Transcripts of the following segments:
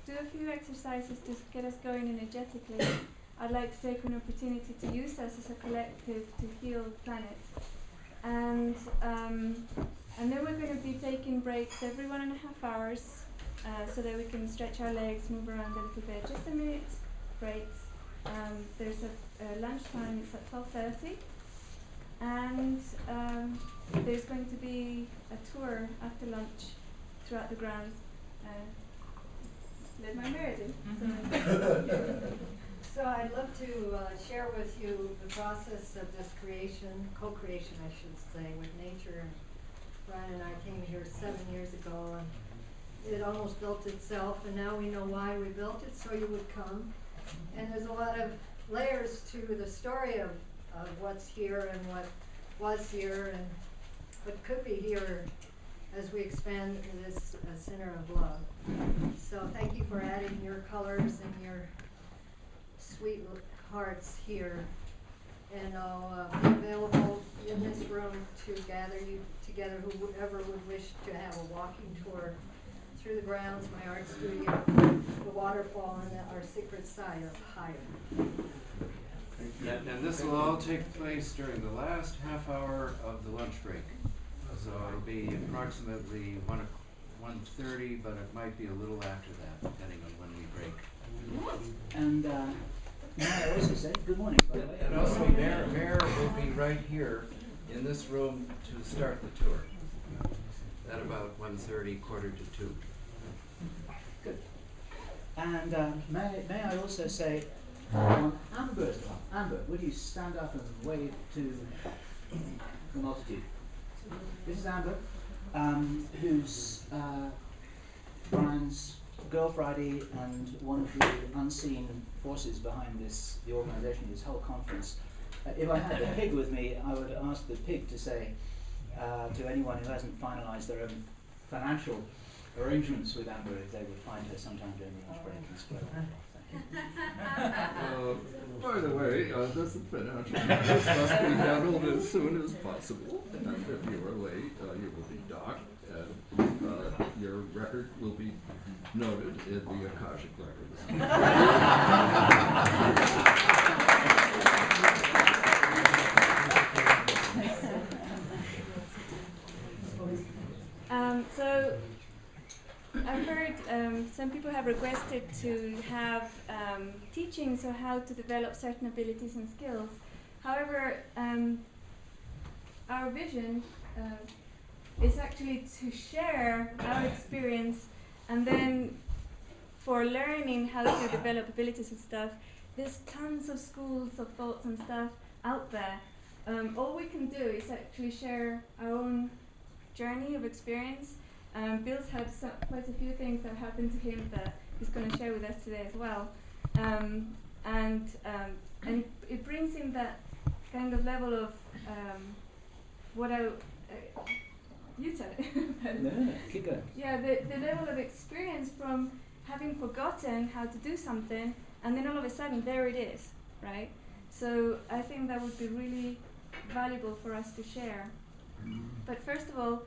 do a few exercises to get us going energetically, I'd like to take an opportunity to use us as a collective to heal the planet. And then we're going to be taking breaks every 1.5 hours so that we can stretch our legs, move around a little bit. Just a minute breaks. There's a lunchtime, it's at 12:30. And there's going to be a tour after lunch throughout the grounds, led by Meredith. So I'd love to share with you the process of this creation, co-creation I should say, with nature. Brian and I came here 7 years ago, and it almost built itself, and now we know why we built it, so you would come. And there's a lot of layers to the story of what's here and what was here and what could be here as we expand this center of love. So thank you for adding your colors and your sweet hearts here. And I'll be available in this room to gather you together, whoever would wish to have a walking tour through the grounds, my art studio, the waterfall, and our secret side of higher. And this will all take place during the last half hour of the lunch break. So it'll be approximately 1:30, but it might be a little after that, depending on when we break. And may I also say good morning, by the way. And also, Mayor will be right here in this room to start the tour at about 1:30, 1:45. Good. And may I also say, Amber, would you stand up and wave to the multitude? This is Amber, who's Brian's Girl Friday and one of the unseen forces behind the organisation of this whole conference. If I had the pig with me, I would ask the pig to say to anyone who hasn't finalised their own financial arrangements with Amber if they would find her sometime during the lunch break and split up. By the way, this financial matters must be handled as soon as possible. And if you are late, you will be docked, and your record will be noted in the Akashic Records. So I've heard some people have requested to have teachings on how to develop certain abilities and skills. However, our vision is actually to share our experience, and then for learning how to develop abilities and stuff, there's tons of schools of thoughts and stuff out there. All we can do is actually share our own journey of experience. Bill's had quite a few things that happened to him that he's going to share with us today as well. And it brings in that kind of level of what you said it. No, keep going. Yeah, the level of experience from having forgotten how to do something, and then all of a sudden there it is, right? So I think that would be really valuable for us to share. But first of all,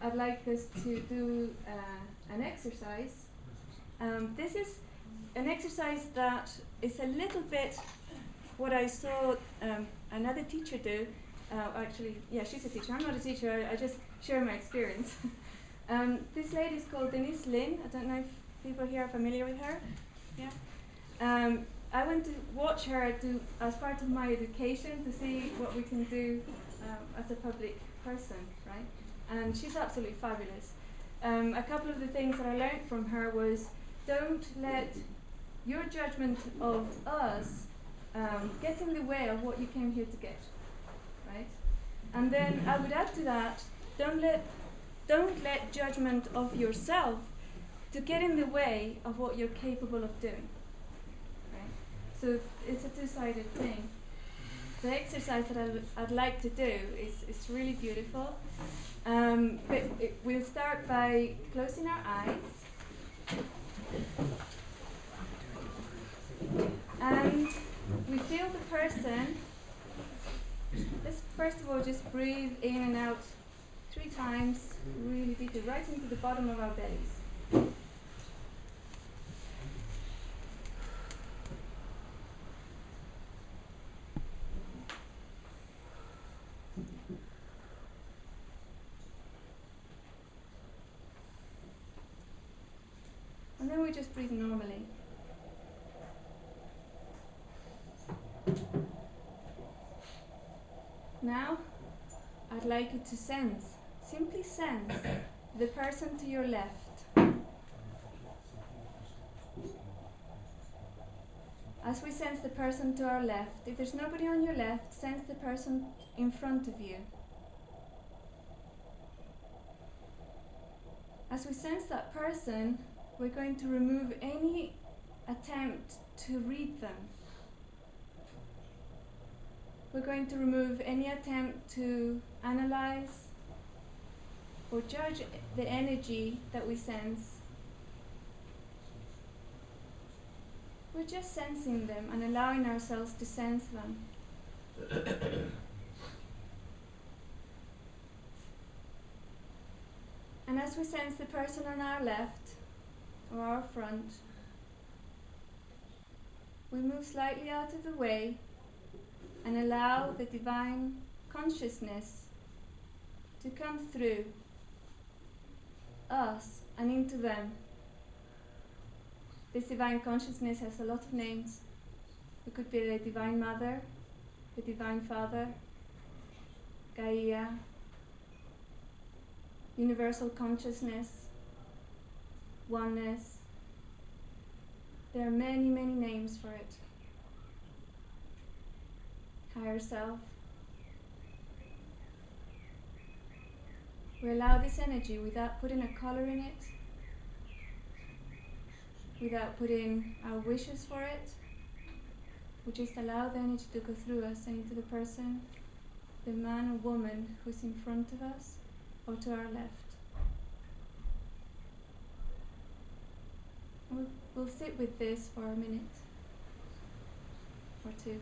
I'd like us to do an exercise. This is an exercise that is a little bit what I saw another teacher do. Actually, yeah, she's a teacher. I'm not a teacher. I just share my experience. This lady is called Denise Lin. I don't know if people here are familiar with her. Yeah. I went to watch her do as part of my education to see what we can do as a public person, right? And she's absolutely fabulous. A couple of the things that I learned from her was, don't let your judgment of us get in the way of what you came here to get, right? And then I would add to that, don't let judgment of yourself to get in the way of what you're capable of doing, right? So it's a two-sided thing. The exercise that I'd like to do is really beautiful. But we'll start by closing our eyes. And we feel the person. Let's first of all just breathe in and out 3 times, really deeply, right into the bottom of our bellies. just breathe normally. Now, I'd like you to sense, simply sense, the person to your left. As we sense the person to our left, if there's nobody on your left, sense the person in front of you. As we sense that person, we're going to remove any attempt to read them. We're going to remove any attempt to analyze or judge the energy that we sense. We're just sensing them and allowing ourselves to sense them. And as we sense the person on our left or our front, we move slightly out of the way and allow the divine consciousness to come through us and into them. This divine consciousness has a lot of names. It could be the Divine Mother, the Divine Father, Gaia, Universal Consciousness, Oneness. There are many, many names for it. Higher Self. We allow this energy without putting a color in it, without putting our wishes for it. We just allow the energy to go through us and into the person, the man or woman who's in front of us or to our left. We'll sit with this for a minute or two.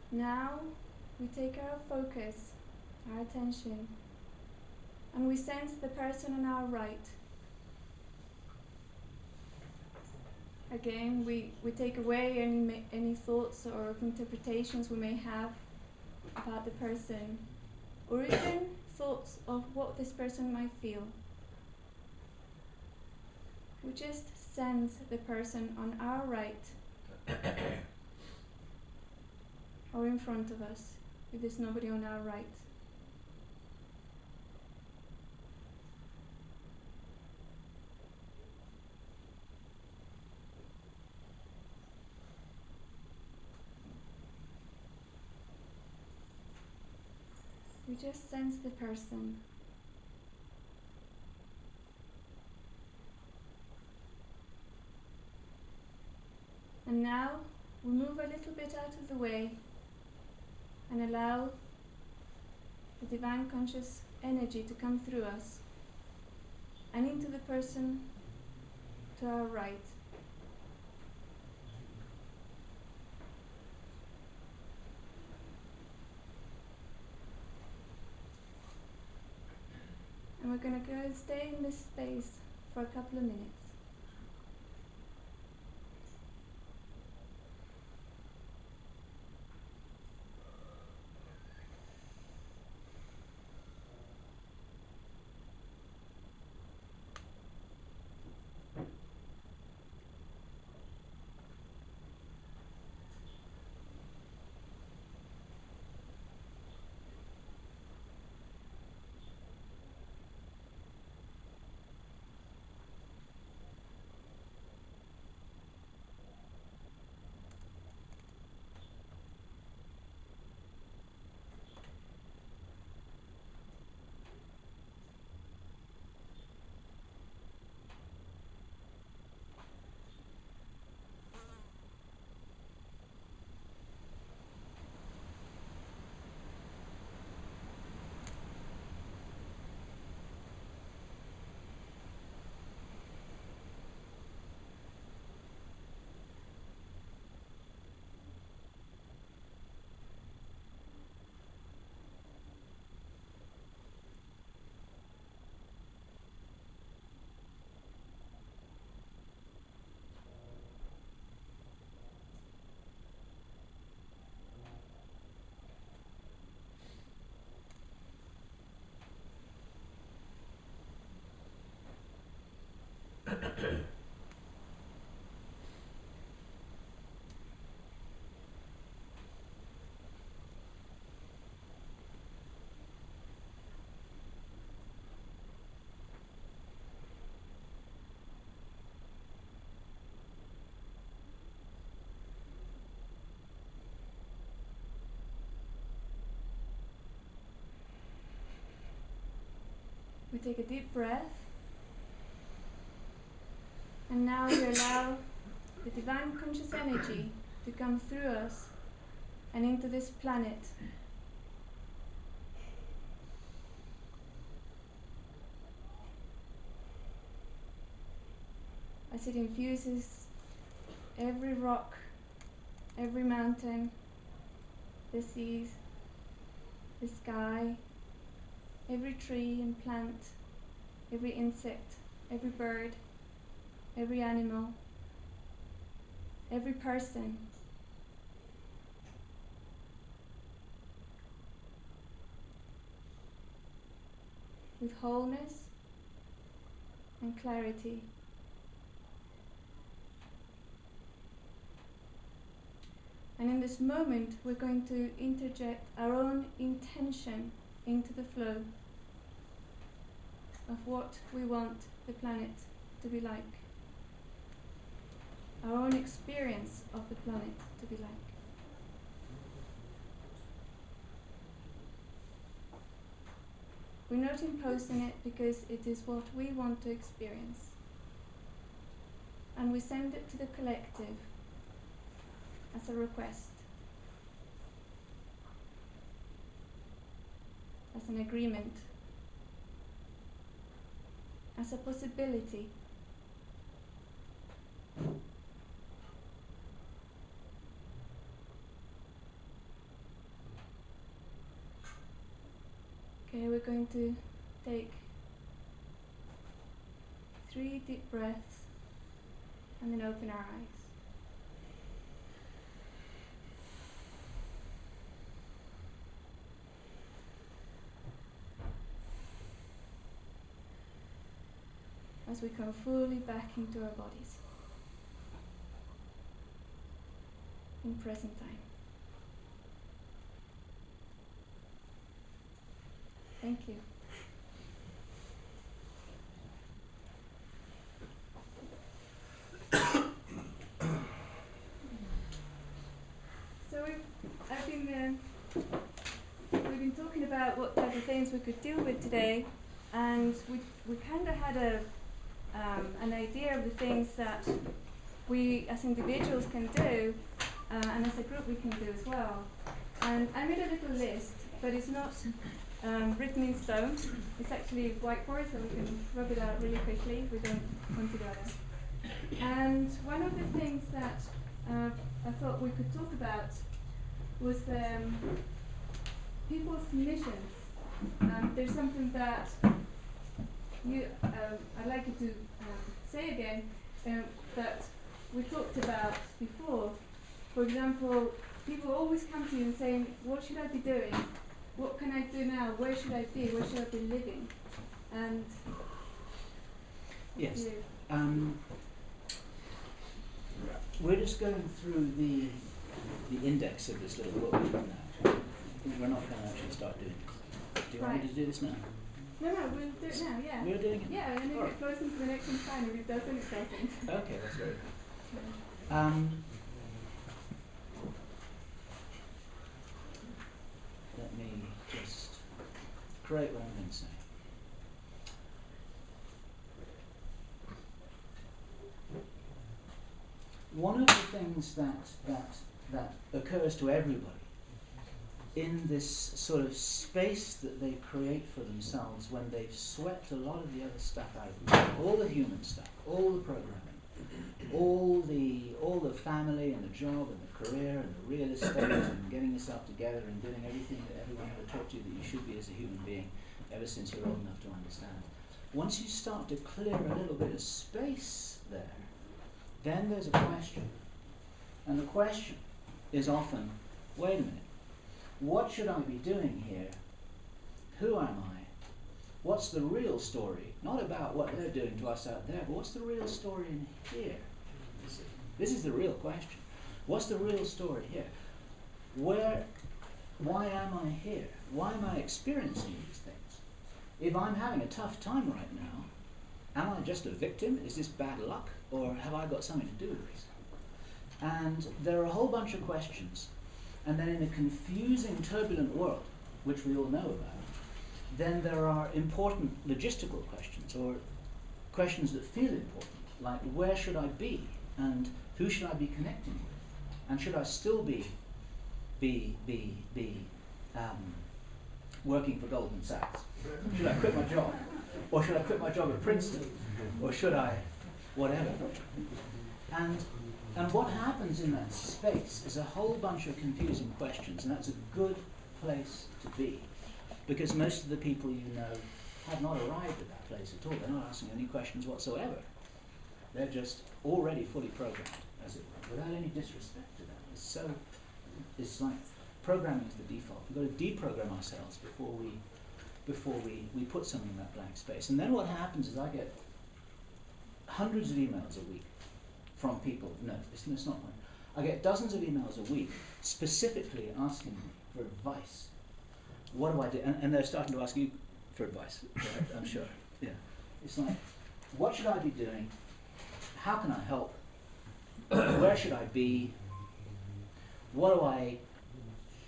Now we take our focus, our attention, and we sense the person on our right. Again, we take away any thoughts or interpretations we may have about the person, or even thoughts of what this person might feel. We just sense the person on our right or in front of us, if there's nobody on our right. We just sense the person. And now we move a little bit out of the way and allow the divine conscious energy to come through us and into the person to our right. And we're going to go and stay in this space for a couple of minutes. We take a deep breath, and now we allow the divine conscious energy to come through us and into this planet. As it infuses every rock, every mountain, the seas, the sky, every tree and plant, every insect, every bird, every animal, every person. With wholeness and clarity. And in this moment, we're going to interject our own intention into the flow of what we want the planet to be like. Our own experience of the planet to be like. We're not imposing it because it is what we want to experience. And we send it to the collective as a request, as an agreement, as a possibility. Okay, we're going to take 3 deep breaths and then open our eyes. As we come fully back into our bodies in present time. Thank you. So we've been talking about what type of things we could deal with today, and we kind of had an idea of the things that we as individuals can do, and as a group we can do as well. And I made a little list, but it's not written in stone. It's actually whiteboard, so we can rub it out really quickly. We don't want to do that. And one of the things that I thought we could talk about was people's missions. There's something that I'd like you to say again that we talked about before. For example, people always come to you and saying, what should I be doing? What can I do now? Where should I be? Where should I be living? And yes, we're just going through the index of this little book now. I think we're not going to actually start doing it. Do you want me to do this now? No, we'll do it now, yeah. We're doing it? Yeah, and if it flows into the next one, fine. If it doesn't, it doesn't. Okay, that's great. Let me just create what I'm going to say. One of the things that occurs to everybody in this sort of space that they create for themselves when they've swept a lot of the other stuff out of them, all the human stuff, all the programming, all the family and the job and the career and the real estate and getting yourself together and doing everything that everyone ever taught you that you should be as a human being ever since you're old enough to understand. Once you start to clear a little bit of space there, then there's a question. And the question is often, wait a minute, what should I be doing here? Who am I? What's the real story? Not about what they're doing to us out there, but what's the real story in here? This is the real question. What's the real story here? Why am I here? Why am I experiencing these things? If I'm having a tough time right now, am I just a victim? Is this bad luck? Or have I got something to do with this? And there are a whole bunch of questions. And then in a confusing, turbulent world, which we all know about, then there are important logistical questions, or questions that feel important, like where should I be, and who should I be connecting with, and should I still be working for Goldman Sachs? Should I quit my job, or should I quit my job at Princeton, or should I whatever? And what happens in that space is a whole bunch of confusing questions, and that's a good place to be, because most of the people you know have not arrived at that place at all. They're not asking any questions whatsoever. They're just already fully programmed, as it were, without any disrespect to them. It's like programming is the default. We've got to deprogram ourselves before we put something in that blank space. And then what happens is I get hundreds of emails a week from people. No, it's not one. I get dozens of emails a week specifically asking me for advice. What do I do? And they're starting to ask you for advice, right? I'm sure. Yeah. It's like, what should I be doing? How can I help? Where should I be? What do I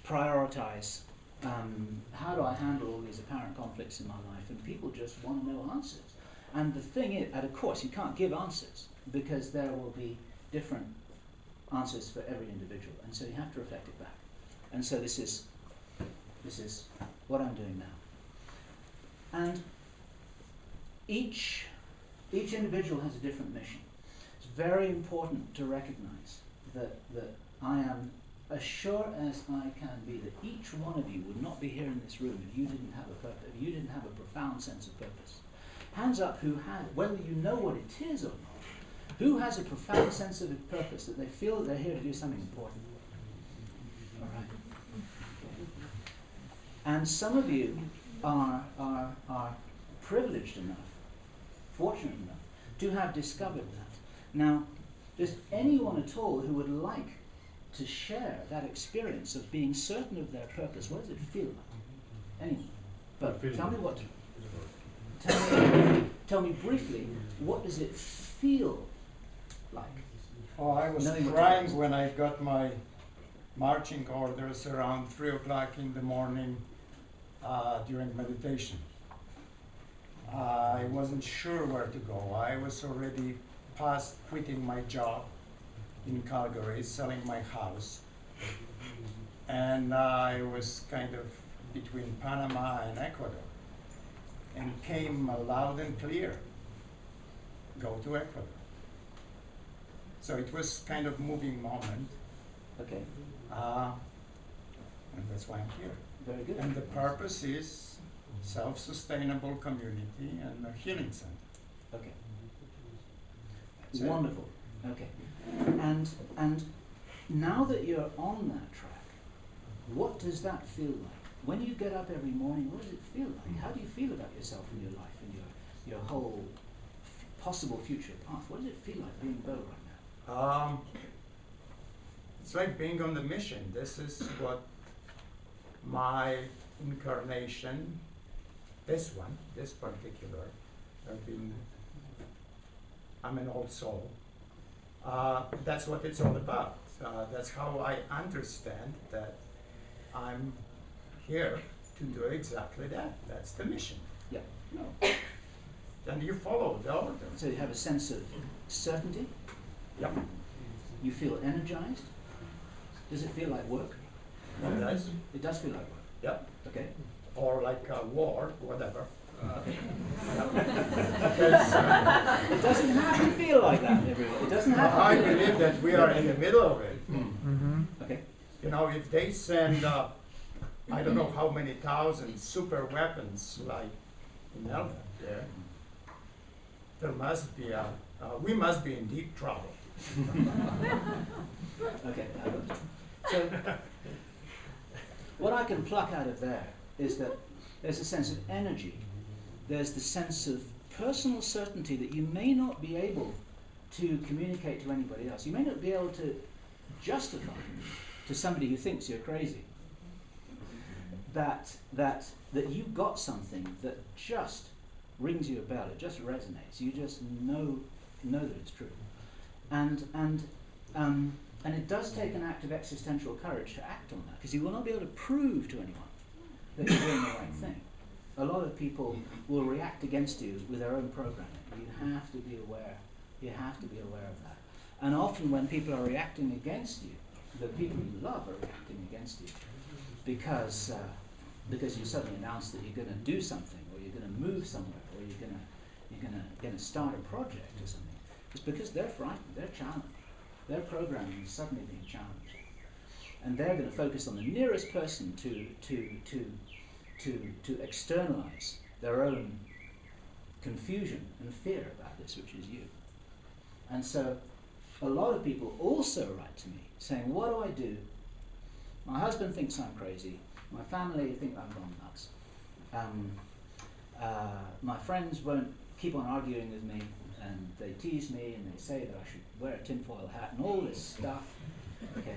prioritize? How do I handle all these apparent conflicts in my life? And people just want to know answers. And the thing is, and of course, you can't give answers because there will be different answers for every individual, and so you have to reflect it back. And so this is what I'm doing now. And each individual has a different mission. It's very important to recognize that I am as sure as I can be that each one of you would not be here in this room if you didn't have a purpose, if you didn't have a profound sense of purpose. Hands up who has, whether you know what it is or not, who has a profound sense of purpose, that they feel that they're here to do something important. All right. And some of you are privileged enough, fortunate enough, to have discovered that. Now, does anyone at all who would like to share that experience of being certain of their purpose, what does it feel like? Anyone? But tell me what. Tell me briefly, what does it feel like? Oh, I was crying when I got my marching orders around 3 o'clock in the morning during meditation. I wasn't sure where to go. I was already past quitting my job in Calgary, selling my house. And I was kind of between Panama and Ecuador. And came loud and clear, go to Ecuador. So it was kind of moving moment. Okay. And that's why I'm here. Very good. And the purpose is self-sustainable community and a healing center. Okay. That's it. Wonderful. Okay. And now that you're on that track, what does that feel like? When you get up every morning, what does it feel like? How do you feel about yourself and your life and your whole possible future path? What does it feel like being Bo right now? It's like being on the mission. This is what my incarnation, this particular, I'm an old soul. That's what it's all about. That's how I understand that I'm here to do exactly that. That's the mission. Yeah. No. Then you follow the order. So you have a sense of certainty? Yep. You feel energized? Does it feel like work? It does. It does feel like work. Yep. Okay. Or like a war, whatever. It doesn't have to feel like that, everyone. It doesn't have to I feel like believe that we are in the middle of it. Okay. You know, if they send I don't know how many thousand super weapons like in Elva there must be we must be in deep trouble. Okay. So what I can pluck out of there is that there's a sense of energy. There's the sense of personal certainty that you may not be able to communicate to anybody else. You may not be able to justify to somebody who thinks you're crazy that you've got something that just rings you a bell. It just resonates. You just know that it's true, and it does take an act of existential courage to act on that, because you will not be able to prove to anyone that you're doing the right thing. A lot of people will react against you with their own programming. You have to be aware. You have to be aware of that. And often when people are reacting against you, the people you love are reacting against you because you suddenly announce that you're going to do something, or you're going to move somewhere, or you're going to start a project or something. It's because they're frightened, they're challenged. Their programming is suddenly being challenged. And they're going to focus on the nearest person to externalize their own confusion and fear about this, which is you. And so a lot of people also write to me saying, what do I do? My husband thinks I'm crazy. My family think I'm gone nuts. My friends won't keep on arguing with me, and they tease me and they say that I should wear a tinfoil hat and all this stuff. Okay,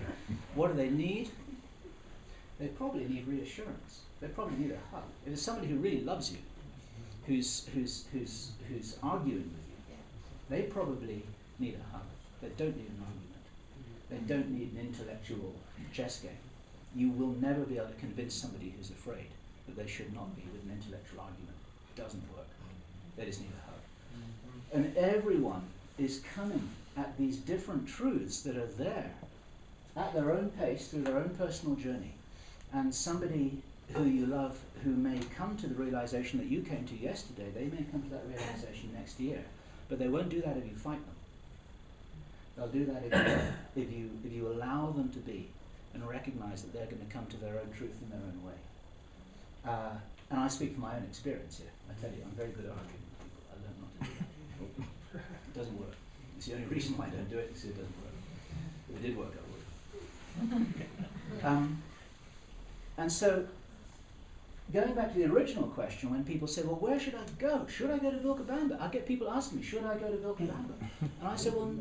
what do they need? They probably need reassurance. They probably need a hug. If it's somebody who really loves you, who's arguing with you, they probably need a hug. They don't need an argument. They don't need an intellectual chess game. You will never be able to convince somebody who's afraid that they should not be with an intellectual argument. It doesn't work. They just need a hug. And everyone is coming at these different truths that are there at their own pace, through their own personal journey. And somebody who you love, who may come to the realization that you came to yesterday, they may come to that realization next year. But they won't do that if you fight them. They'll do that if you allow them to be and recognize that they're going to come to their own truth in their own way. And I speak from my own experience here. I tell you, I'm very good at arguing with people. I learned not to do that. It doesn't work. It's the only reason why I don't do it, because it doesn't work. If it did work, I would. And so, going back to the original question, when people say, well, where should I go? Should I go to Vilcabamba? I get people asking me, should I go to Vilcabamba? And I say, well,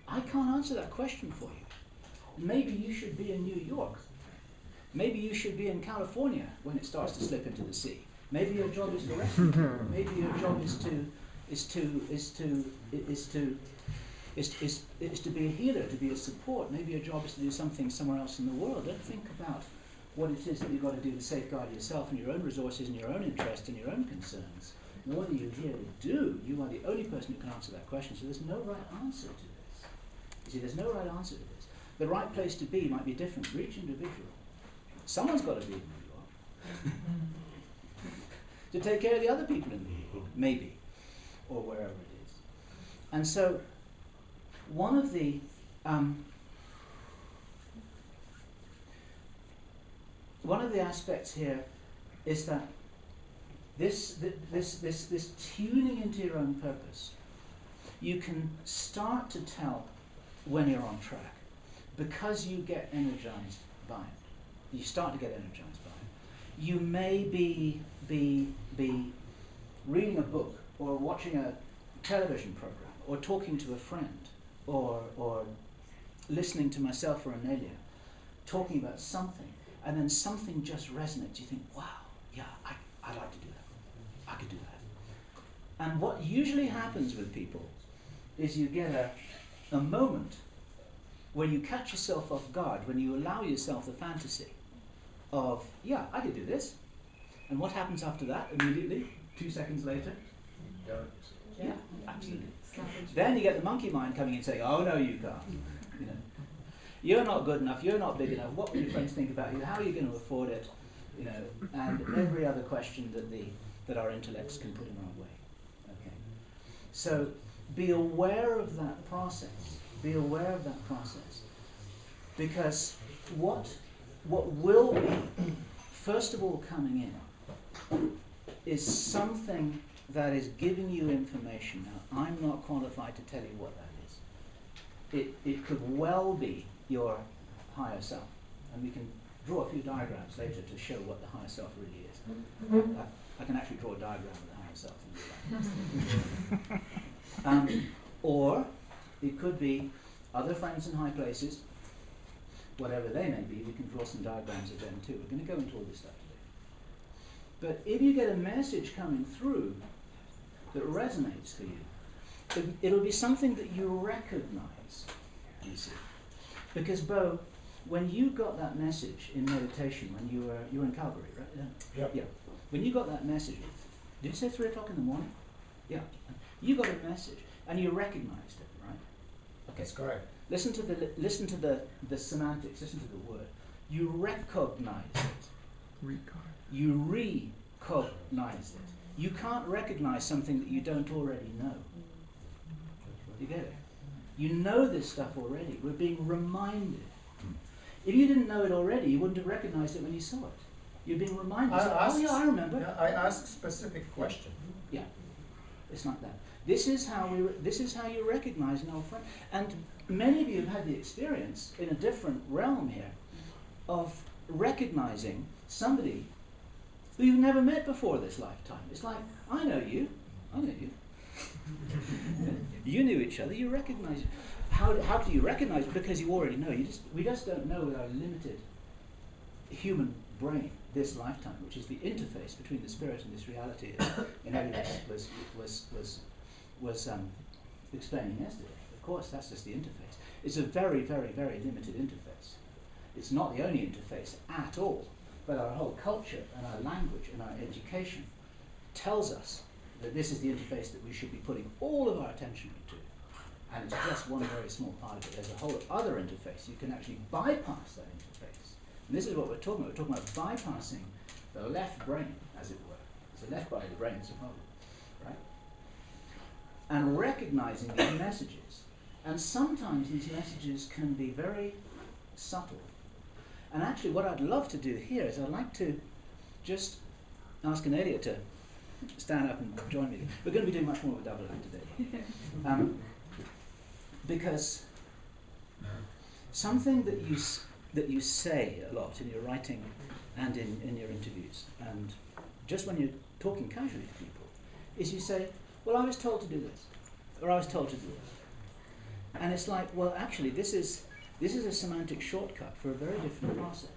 I can't answer that question for you. Maybe you should be in New York. Maybe you should be in California when it starts to slip into the sea. Maybe your job is to rescue. Maybe your job is to be a healer, to be a support. Maybe your job is to do something somewhere else in the world. Don't think about what it is that you've got to do to safeguard yourself and your own resources and your own interests and your own concerns. What are you here to do? You are the only person who can answer that question. So there's no right answer to this. You see, there's no right answer to this. The right place to be might be different for each individual. Someone's got to be in New York to take care of the other people in New York, maybe, or wherever it is. And so one of the aspects here is that this tuning into your own purpose, you can start to tell when you're on track because you get energized by it. You start to get energized by it. You may be reading a book or watching a television program or talking to a friend or listening to myself or Anelia talking about something, and then something just resonates. You think, wow, yeah, I'd like to do that. I could do that. And what usually happens with people is you get a moment where you catch yourself off guard, when you allow yourself the fantasy of, yeah, I could do this. And what happens after that immediately, 2 seconds later? Yeah, absolutely. Then you get the monkey mind coming in saying, oh no, you can't. You know, you're not good enough, you're not big enough, what will your friends think about you, how are you going to afford it? You know, and every other question that our intellects can put in our way. Okay. So be aware of that process. Be aware of that process. Because what will be, first of all, coming in is something that is giving you information. Now, I'm not qualified to tell you what that is. It could well be your higher self. And we can draw a few diagrams later to show what the higher self really is. I can actually draw a diagram of the higher self. Or it could be other friends in high places, whatever they may be. We can draw some diagrams of them too. We're going to go into all this stuff today. But if you get a message coming through that resonates for you, it'll be something that you recognize, you see. Because Bo, when you got that message in meditation, when you were in Calgary, right? Yep. Yeah. when you got that message, did you say 3 o'clock in the morning? Yeah. You got a message and you recognized it, right? Okay. That's correct. Listen to the semantics, listen to the word. You recognize it. You recognize it. You can't recognize something that you don't already know. You get it? You know this stuff already. We're being reminded. If you didn't know it already, you wouldn't have recognized it when you saw it. You're being reminded. Oh yeah, I remember. Yeah, I asked specific question. Yeah, it's like that. This is how you recognize an old friend. And many of you have had the experience in a different realm here of recognizing somebody who you've never met before this lifetime. It's like, I know you. You knew each other, you recognize it. How do you recognize it? Because you already know. We just don't know with our limited human brain this lifetime, which is the interface between the spirit and this reality, as Ineli was explaining yesterday. Of course, that's just the interface. It's a very, very, very limited interface. It's not the only interface at all, but our whole culture and our language and our education tells us that this is the interface that we should be putting all of our attention into. And it's just one very small part of it. There's a whole other interface. You can actually bypass that interface. And this is what we're talking about. We're talking about bypassing the left brain, as it were. So the left part of the brain is a problem, right? And recognizing these messages. And sometimes these messages can be very subtle. And actually what I'd love to do here is I'd like to just ask Anelia to stand up and join me. We're going to be doing much more of a double act today. Because something that you say a lot in your writing and in your interviews, and just when you're talking casually to people, is you say, well, I was told to do this, or I was told to do this. And it's like, well, actually, this is a semantic shortcut for a very different process.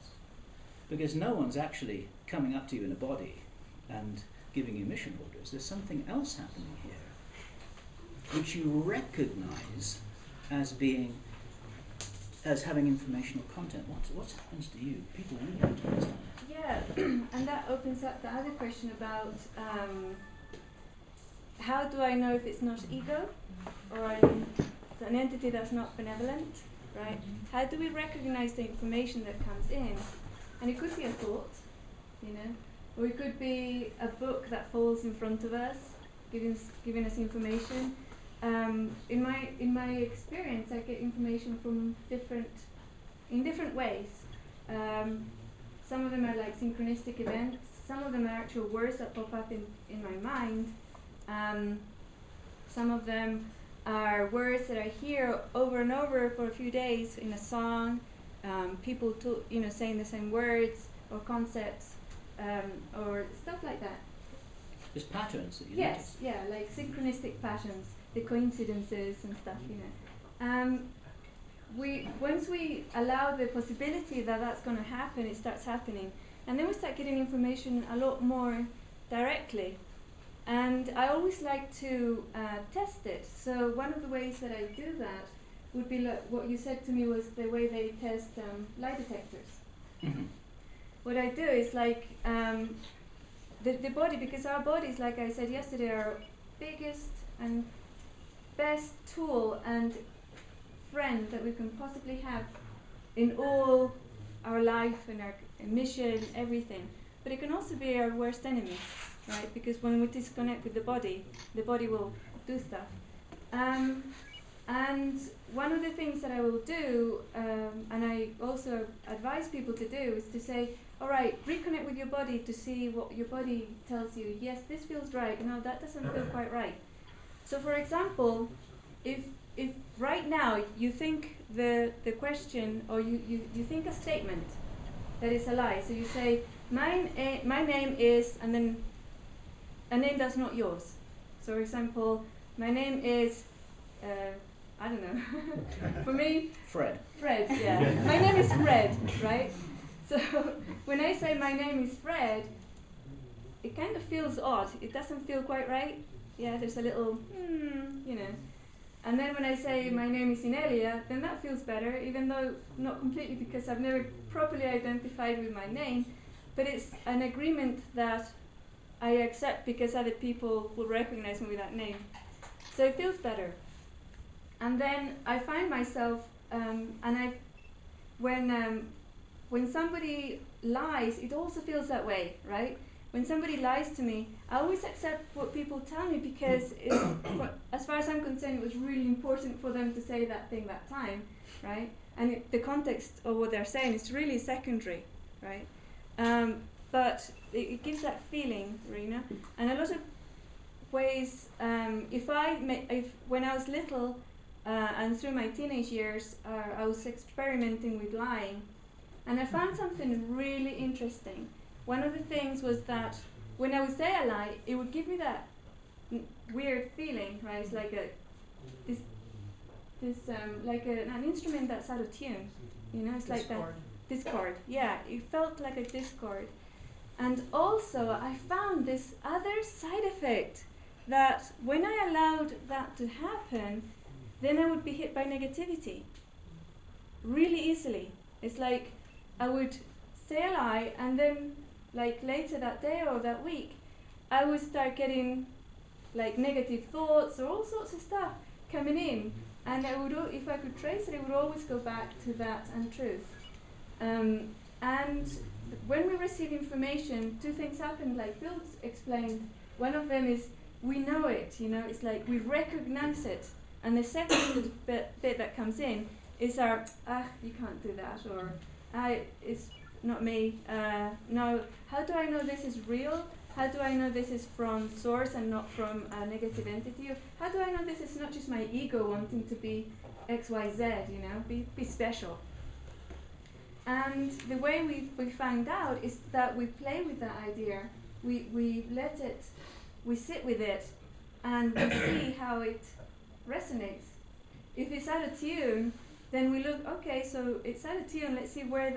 Because no one's actually coming up to you in a body and giving you mission orders. There's something else happening here, which you recognize as having informational content. What happens to you? People really want to understand that. Yeah, and that opens up the other question about how do I know if it's not ego or an entity that's not benevolent, right? How do we recognize the information that comes in? And it could be a thought, or it could be a book that falls in front of us, giving us information. In my experience, I get information from in different ways. Some of them are like synchronistic events. Some of them are actual words that pop up in my mind. Some of them are words that I hear over and over for a few days in a song. People saying the same words or concepts or stuff like that. There's patterns that you notice. Yeah, like synchronistic patterns, the coincidences and stuff, Once we allow the possibility that that's going to happen, it starts happening. And then we start getting information a lot more directly. And I always like to test it. So one of the ways that I do that would be like what you said to me was the way they test lie detectors. Mm-hmm. What I do is like the body, because our bodies, like I said yesterday, are our biggest and best tool and friend that we can possibly have in all our life and our mission, everything. But it can also be our worst enemy, right? Because when we disconnect with the body will do stuff. And one of the things that I will do, and I also advise people to do, is to say, all right, reconnect with your body to see what your body tells you. Yes, this feels right. No, that doesn't feel quite right. So for example, if right now you think the question, or you think a statement that is a lie, so you say, my name is, and then a name that's not yours. So for example, my name is, I don't know, for me? Fred, yeah. My name is Fred, right? So when I say my name is Fred, it kind of feels odd. It doesn't feel quite right. Yeah, there's a little, And then when I say my name is Inelia, then that feels better, even though not completely, because I've never properly identified with my name. But it's an agreement that I accept because other people will recognize me with that name. So it feels better. And then I find myself, when somebody lies, it also feels that way, right? When somebody lies to me, I always accept what people tell me because, as far as I'm concerned, it was really important for them to say that thing that time, right? And the context of what they're saying is really secondary, right? But it gives that feeling, Rena. And a lot of ways, when I was little and through my teenage years, I was experimenting with lying, and I found something really interesting. One of the things was that when I would say a lie, it would give me that weird feeling, right? It's like an instrument that's out of tune, you know. It's like that discord. Yeah, it felt like a discord. And also, I found this other side effect that when I allowed that to happen, then I would be hit by negativity really easily. It's like I would say a lie, and then like later that day or that week, I would start getting like negative thoughts or all sorts of stuff coming in, and I would, if I could trace it, it would always go back to that untruth. And when we receive information, two things happen, like Bill explained. One of them is we know it, you know, it's like we recognize it. And the second bit that comes in is our, you can't do that, or it's not me. No, how do I know this is real? How do I know this is from source and not from a negative entity? Or how do I know this is not just my ego wanting to be X, Y, Z, you know, be special? And the way we find out is that we play with that idea. We let it, we sit with it, and we see how it resonates. If it's out of tune, then we look, okay, so it's out of tune, let's see where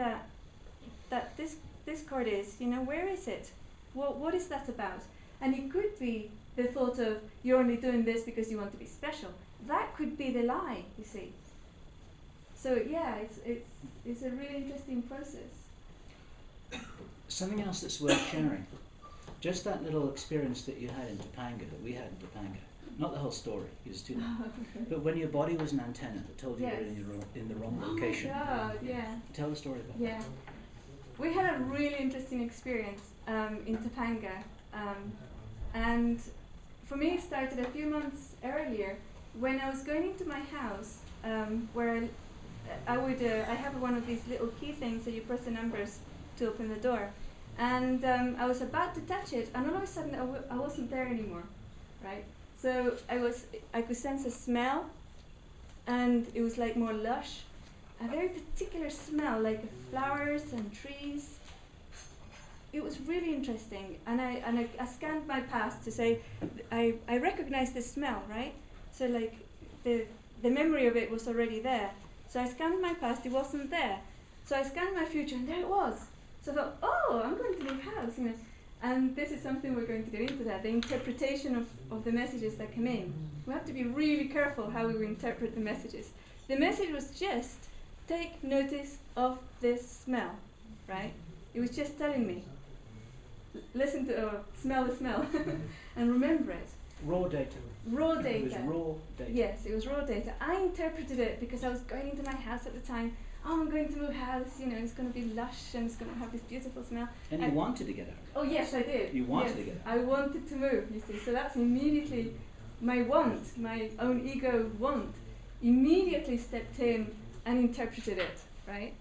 that discord is, you know, where is it? What is that about? And it could be the thought of, you're only doing this because you want to be special. That could be the lie, you see. So yeah, it's a really interesting process. Something else that's worth sharing, just that little experience that you had in Topanga, that we had in Topanga, not the whole story, it's too long, but when your body was an antenna that told you Yes. you were in the wrong location. Oh my God, yeah. Tell the story about Yeah. We had a really interesting experience in Topanga. And for me, it started a few months earlier when I was going into my house, where I have one of these little key things that you press the numbers to open the door. And I was about to touch it, and all of a sudden I wasn't there anymore, right? So I could sense a smell, and it was like more lush, a very particular smell, like flowers and trees. It was really interesting, and I scanned my past to say, I recognize this smell, right? So like the memory of it was already there. So I scanned my past, it wasn't there. So I scanned my future, and there it was. So I thought, oh, I'm going to move house, you know. And this is something we're going to get into, that the interpretation of the messages that come in. We have to be really careful how we interpret the messages. The message was just, take notice of this smell, right? It was just telling me, listen to, smell the smell, and remember it. Raw data. Raw data. It was raw data. Yes, it was raw data. I interpreted it because I was going into my house at the time. Oh, I'm going to move house, you know, it's going to be lush and it's going to have this beautiful smell. And you wanted to get out. Oh yes, I did. You wanted yes, to get out. I wanted to move, you see. So that's immediately my want, my own ego want, immediately stepped in and interpreted it, right?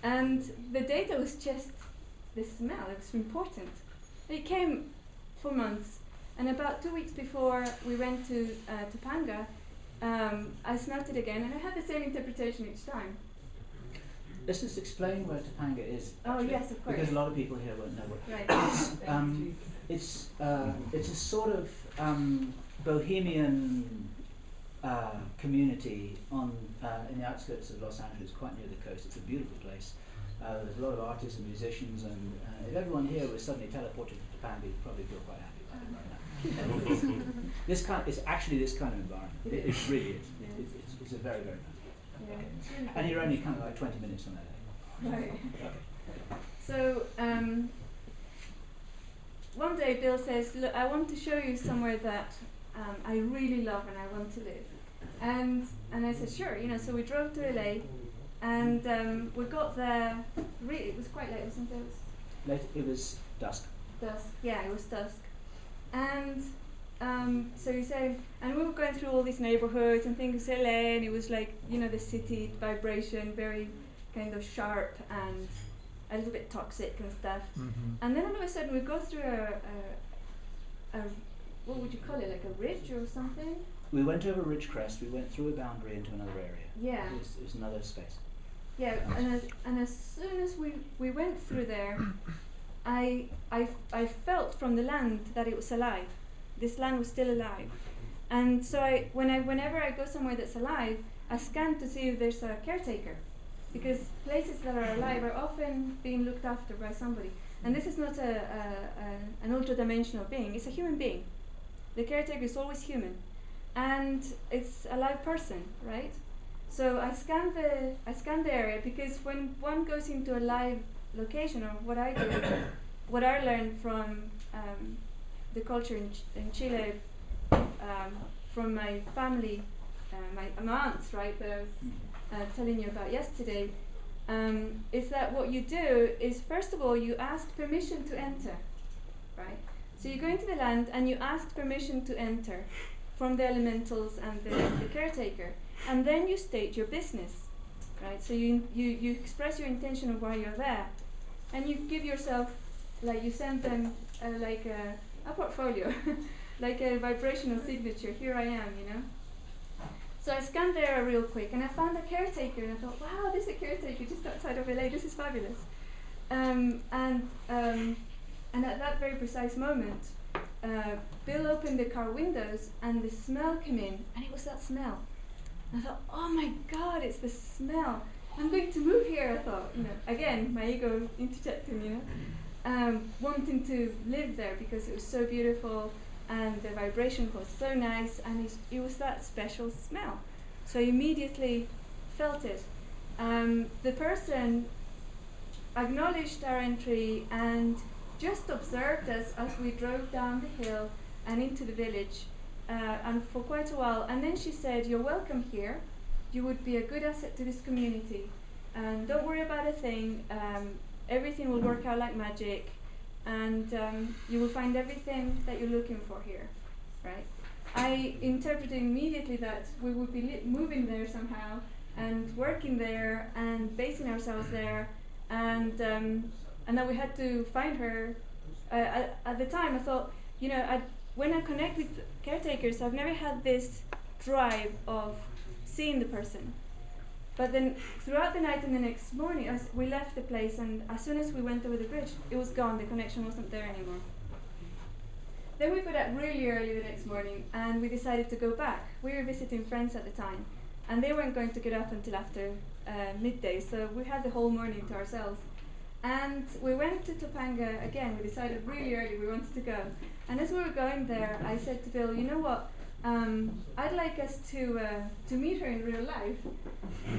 And the data was just the smell, it was important. It came for months, and about 2 weeks before we went to Topanga, I smelt it again, and I had the same interpretation each time. Let's just explain where Topanga is. Oh, actually, yes, of course. Because a lot of people here won't know what. Right. It's a sort of bohemian community in the outskirts of Los Angeles, quite near the coast. It's a beautiful place. There's a lot of artists and musicians, and if everyone here was suddenly teleported to Topanga, you'd probably feel quite happy about it right now. It's actually this kind of environment. It really is. Yeah. It's a very, very nice. Yeah, Okay. it's really And you're cool. only kind of like 20 minutes on that day. Right. Okay. So one day Bill says, look, I want to show you somewhere that I really love and I want to live. And I said, sure, you know, so we drove to LA, and we got there, it was quite late, wasn't it? It was dusk. Dusk, yeah, it was dusk. And so he said, and we were going through all these neighborhoods and things, LA, and it was like, you know, the city vibration, very kind of sharp and a little bit toxic and stuff. And then all of a sudden we go through a what would you call it, like a ridge or something? We went over Ridge Crest, we went through a boundary into another area. Yeah. It was another space. Yeah, and as soon as we went through there, I felt from the land that it was alive. This land was still alive. And so whenever I go somewhere that's alive, I scan to see if there's a caretaker. Because places that are alive are often being looked after by somebody. And this is not an ultra-dimensional being, it's a human being. The caretaker is always human. And it's a live person, right? So I scanned the area, because when one goes into a live location, or what I do, what I learned from the culture in Chile, from my family, my aunts, right, that I was telling you about yesterday, is that what you do is, first of all, you ask permission to enter, right? So you go into the land and you ask permission to enter from the elementals and the caretaker, and then you state your business, right? So you express your intention of why you're there, and you give yourself, like, you send them like a portfolio, like a vibrational signature. Here I am, you know. So I scanned there real quick, and I found a caretaker, and I thought, wow, this is a caretaker just outside of LA. This is fabulous. And at that very precise moment, Bill opened the car windows, and the smell came in, and it was that smell. And I thought, oh my God, it's the smell. I'm going to move here, I thought. You know, again, my ego interjecting, you know, wanting to live there because it was so beautiful, and the vibration was so nice, and it was that special smell. So I immediately felt it. The person acknowledged our entry and just observed us as we drove down the hill and into the village, and for quite a while. And then she said, you're welcome here. You would be a good asset to this community. And don't worry about a thing. Everything will work out like magic. And you will find everything that you're looking for here, right? I interpreted immediately that we would be moving there somehow, and working there, and basing ourselves there, and that we had to find her. At the time, I thought, you know, when I connect with caretakers, I've never had this drive of seeing the person. But then throughout the night and the next morning, as we left the place, and as soon as we went over the bridge, it was gone, the connection wasn't there anymore. Then we got up really early the next morning, and we decided to go back. We were visiting friends at the time, and they weren't going to get up until after midday, so we had the whole morning to ourselves. And we went to Topanga again. We decided really early we wanted to go. And as we were going there, I said to Bill, you know what? I'd like us to meet her in real life.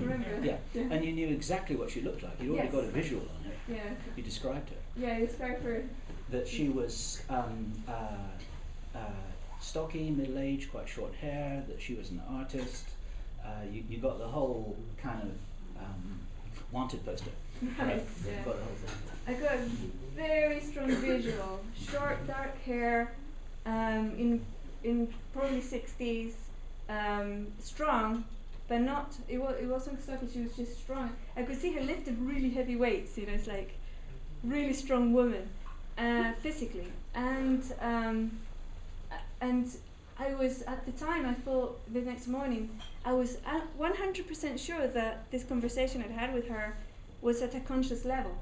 Remember? Yeah. And you knew exactly what she looked like. You'd already Yes. got a visual on her. Yeah. You described her. Yeah, I described her. That she was stocky, middle-aged, quite short hair, that she was an artist. You got the whole kind of wanted poster. Right, You yeah. got the whole thing. I got a very strong visual. Short, dark hair, in probably 60s, strong, but not, it wasn't stuffy, she was just strong. I could see her lifting really heavy weights, you know, it's like really strong woman, physically. And I was, at the time, I thought the next morning, I was 100% sure that this conversation I'd had with her was at a conscious level,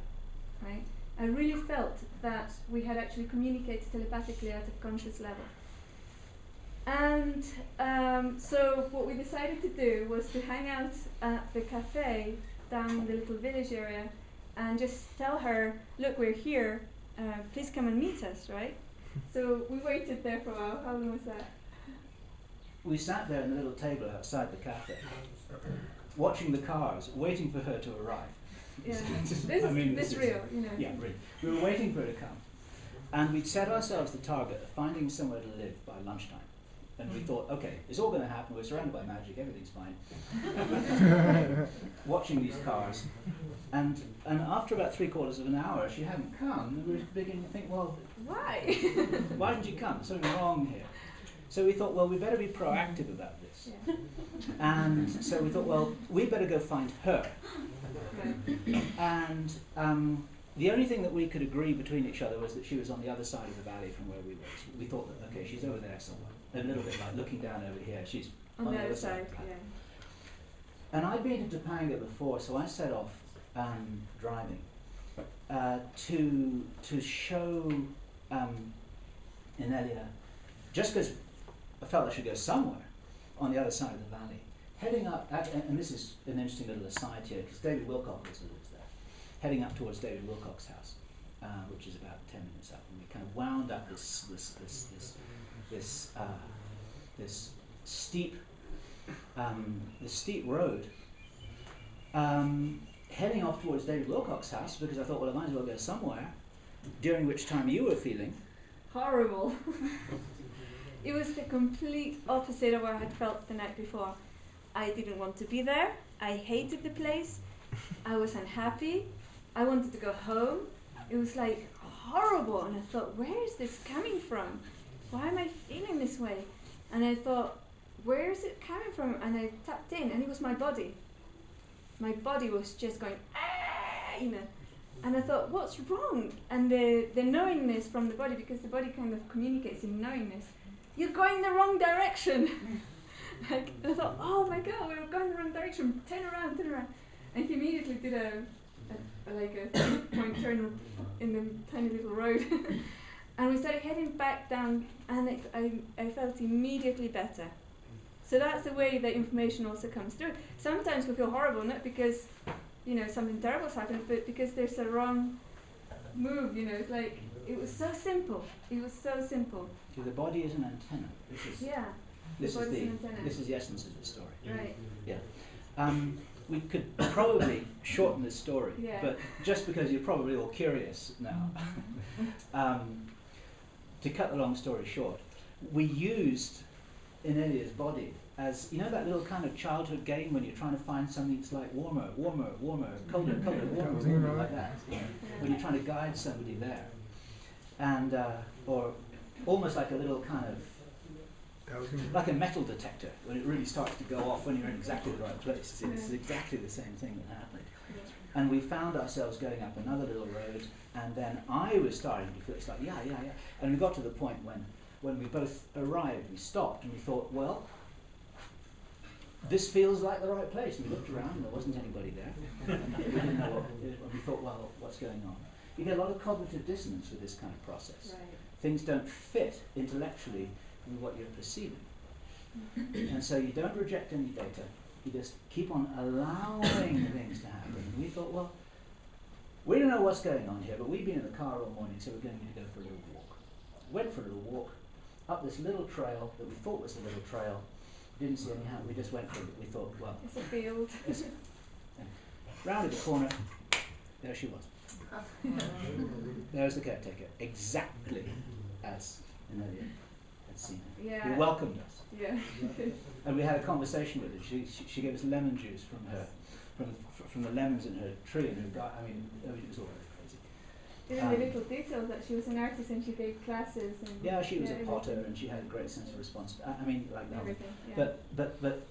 right? I really felt that we had actually communicated telepathically at a conscious level. And so what we decided to do was to hang out at the cafe down in the little village area and just tell her, look, we're here, please come and meet us, right? So we waited there for a while. How long was that? We sat there in the little table outside the cafe, watching the cars, waiting for her to arrive. Yeah, this I mean, is real, you know. Yeah, really. We were waiting for her to come. And we'd set ourselves the target of finding somewhere to live by lunchtime. And we thought, okay, it's all going to happen. We're surrounded by magic. Everything's fine. Watching these cars. And after about 3/4 of an hour, she hadn't come. And we were beginning to think, well, Why? why didn't you come? There's something wrong here. So we thought, well, we better be proactive about this. Yeah. And so we thought, well, we better go find her. Right. And the only thing that we could agree between each other was that she was on the other side of the valley from where we were. So we thought that, okay, she's over there somewhere. A little bit like looking down over here. She's On the other side side, of the valley. yeah. And I'd been to Topanga before, so I set off driving to show Inelia, just because I felt I should go somewhere on the other side of the valley, heading up, and this is an interesting little aside here, because David Wilcox lives there, heading up towards David Wilcox's house, which is about 10 minutes up, and we kind of wound up this steep road, heading off towards David Wilcox's house, because I thought, well, I might as well go somewhere, during which time you were feeling Horrible. It was the complete opposite of what I had felt the night before. I didn't want to be there. I hated the place. I was unhappy. I wanted to go home. It was like horrible, and I thought, where is this coming from? Why am I feeling this way? And I thought, where is it coming from? And I tapped in, and it was my body. My body was just going, ah, you know. And I thought, what's wrong? And the knowingness from the body, because the body kind of communicates in knowingness, you're going the wrong direction. Like, and I thought, oh my God, we're going the wrong direction. Turn around, turn around. And he immediately did a 3-point turn in the tiny little road. And we started heading back down, and I felt immediately better. So that's the way that information also comes through. Sometimes we feel horrible, not because, you know, something terrible's happened, but because there's a wrong move, you know. It's like, it was so simple. It was so simple. so the body is an antenna. Yeah. This The is body's an antenna. this is the essence of the story. Right. Yeah. We could probably shorten this story, Yeah. but just because you're probably all curious now, to cut the long story short, we used Inelia's body as, you know, that little kind of childhood game when you're trying to find something that's like warmer, warmer, warmer, colder, colder, warmer, warmer, like that. When you're trying to guide somebody there. And, or almost like a little kind of, like a metal detector, when it really starts to go off when you're in exactly the right place. It's exactly the same thing that happened. And we found ourselves going up another little road, and then I was starting to feel, it's like, yeah. And we got to the point when we both arrived, we stopped, and we thought, well, this feels like the right place. And we looked around, and there wasn't anybody there. We didn't know what, and we thought, well, what's going on? You get a lot of cognitive dissonance with this kind of process. Right. Things don't fit intellectually with what you're perceiving. And so you don't reject any data, you just keep on allowing things to happen. And we thought, well, we don't know what's going on here, but we've been in the car all morning, so we're going to go for a little walk. Went for a little walk up this little trail that we thought was a little trail. Didn't see any how we just went for it. We thought, well, It's a field. rounded the corner, there she was. There's the caretaker, exactly as Inelia had seen her. Yeah. Who welcomed us. Yeah. And we had a conversation with her. She gave us lemon juice from the lemons in her tree, and her it was all very crazy. Even the little details that she was an artist and she gave classes and Yeah, she was a everything. potter, and she had a great sense of responsibility. Everything. Yeah. But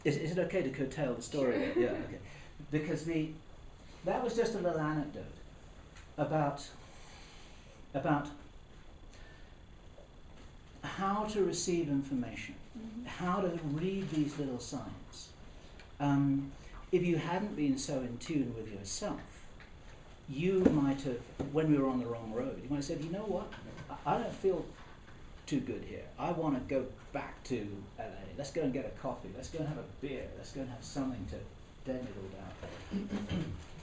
is it okay to curtail the story? Sure. Yeah, okay. Because that was just a little anecdote about how to receive information, how to read these little signs. If you hadn't been so in tune with yourself, you might have, when we were on the wrong road, you might have said, you know what, I don't feel too good here. I want to go back to LA. Let's go and get a coffee. Let's go and have a beer. Let's go and have something to deaden it all down.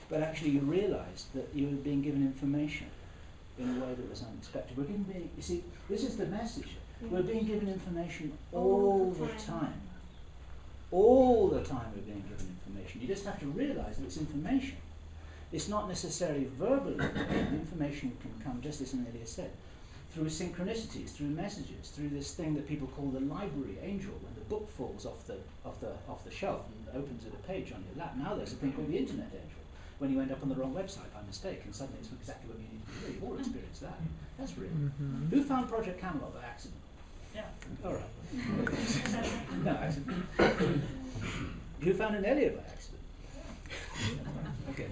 But actually you realized that you were being given information in a way that was unexpected. You see, this is the message. We're being given information all the time. All the time we're being given information. You just have to realize that it's information. It's not necessarily verbally. The information can come, just as Amelia said, through synchronicities, through messages, through this thing that people call the library angel. When the book falls off the shelf and opens at a page on your lap, now there's a thing called the internet angel. When you end up on the wrong website by mistake, and suddenly it's exactly what you need to do. You've all experienced that. That's real. Who found Project Camelot by accident? Yeah. All right. No accident. Who found an Elia by accident? Okay.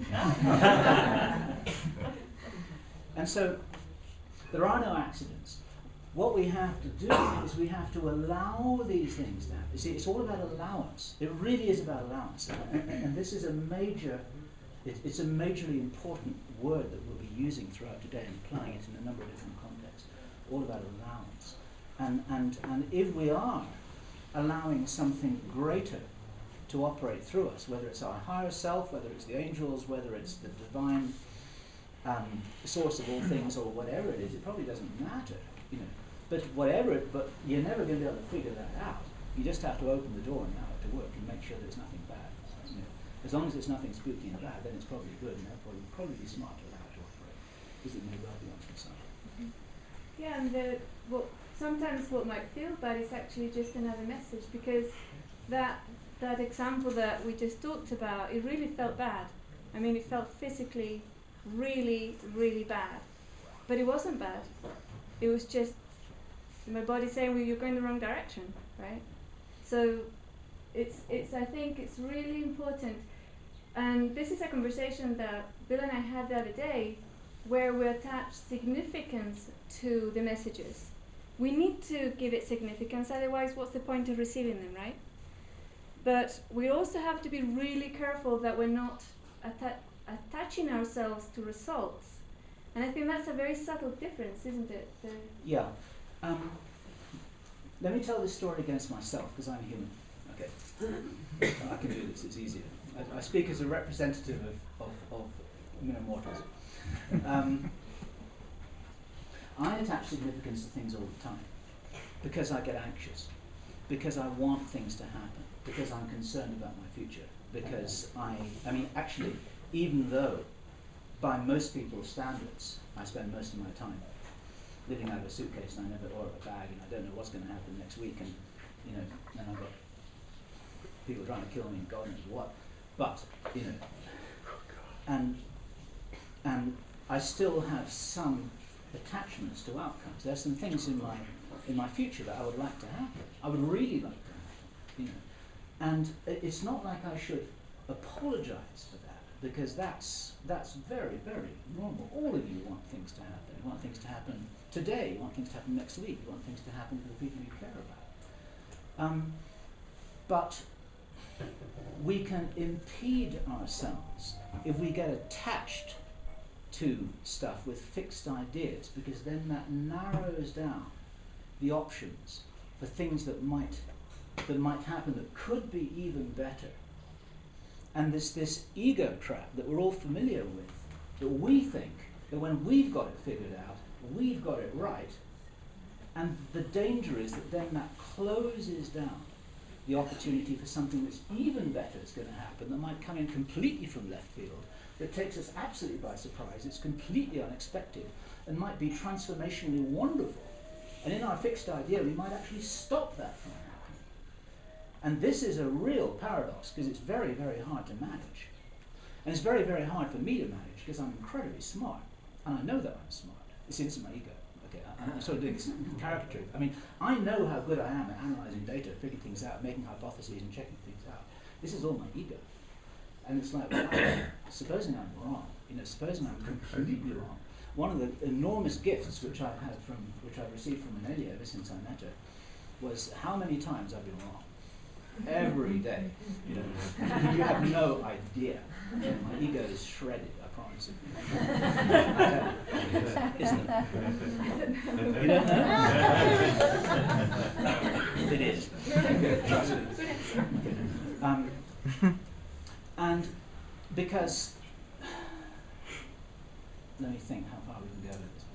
And so there are no accidents. What we have to do is we have to allow these things to happen. You see, it's all about allowance. It really is about allowance. And this is a major, it's a majorly important word that we'll be using throughout today and applying it in a number of different contexts. All about allowance. And if we are allowing something greater to operate through us, whether it's our higher self, whether it's the angels, whether it's the divine source of all things, or whatever it is, it probably doesn't matter, you know. But but you're never going to be able to figure that out. You just have to open the door and allow it to work and make sure there's nothing bad. You know. As long as it's nothing spooky and bad, then it's probably good, and therefore you'll probably be smart to allow it to operate, because it may well be on some side. Yeah, and sometimes what might feel bad is actually just another message, because that example that we just talked about, it really felt bad. I mean, it felt physically really, really bad. But it wasn't bad. It was just my body saying, well, you're going the wrong direction, right? So I think it's really important. And this is a conversation that Bill and I had the other day, where we attach significance to the messages. We need to give it significance, otherwise what's the point of receiving them, right? But we also have to be really careful that we're not attaching ourselves to results. And I think that's a very subtle difference, isn't it? Yeah. Let me tell this story against myself, because I'm human. Okay. I can do this, it's easier. I speak as a representative of mortals. I attach significance to things all the time, because I get anxious, because I want things to happen, because I'm concerned about my future, because I mean, actually, even though by most people's standards, I spend most of my time living out of a suitcase and I never order a bag and I don't know what's going to happen next week, and you know, and I've got people trying to kill me and God knows what. But you know, and I still have some attachments to outcomes. There's some things in my future that I would like to happen. I would really like to happen, you know. And it's not like I should apologize for that, because that's very, very normal. All of you want things to happen. You want things to happen today. You want things to happen next week. You want things to happen for the people you care about. But we can impede ourselves if we get attached to stuff with fixed ideas, because then that narrows down the options for things that might happen that could be even better. And this ego trap that we're all familiar with, that we think that when we've got it figured out, we've got it right. And the danger is that then that closes down the opportunity for something that's even better is going to happen, that might come in completely from left field, that takes us absolutely by surprise, it's completely unexpected, and might be transformationally wonderful. And in our fixed idea, we might actually stop that from happening. And this is a real paradox, because it's very, very hard to manage. And it's very, very hard for me to manage, because I'm incredibly smart. And I know that I'm smart. This isn't my ego. Okay, I'm sort of doing this caricature. I mean, I know how good I am at analysing data, figuring things out, making hypotheses and checking things out. This is all my ego. And it's like, well, supposing I'm wrong, you know, supposing I'm completely wrong. One of the enormous gifts which I've received from Amelia ever since I met her, was how many times I've been wrong. Every day, you know. You have no idea. My ego is shredded, I promise you. Isn't it? You don't know? It is. Trust me. And because, let me think how far we can go with this.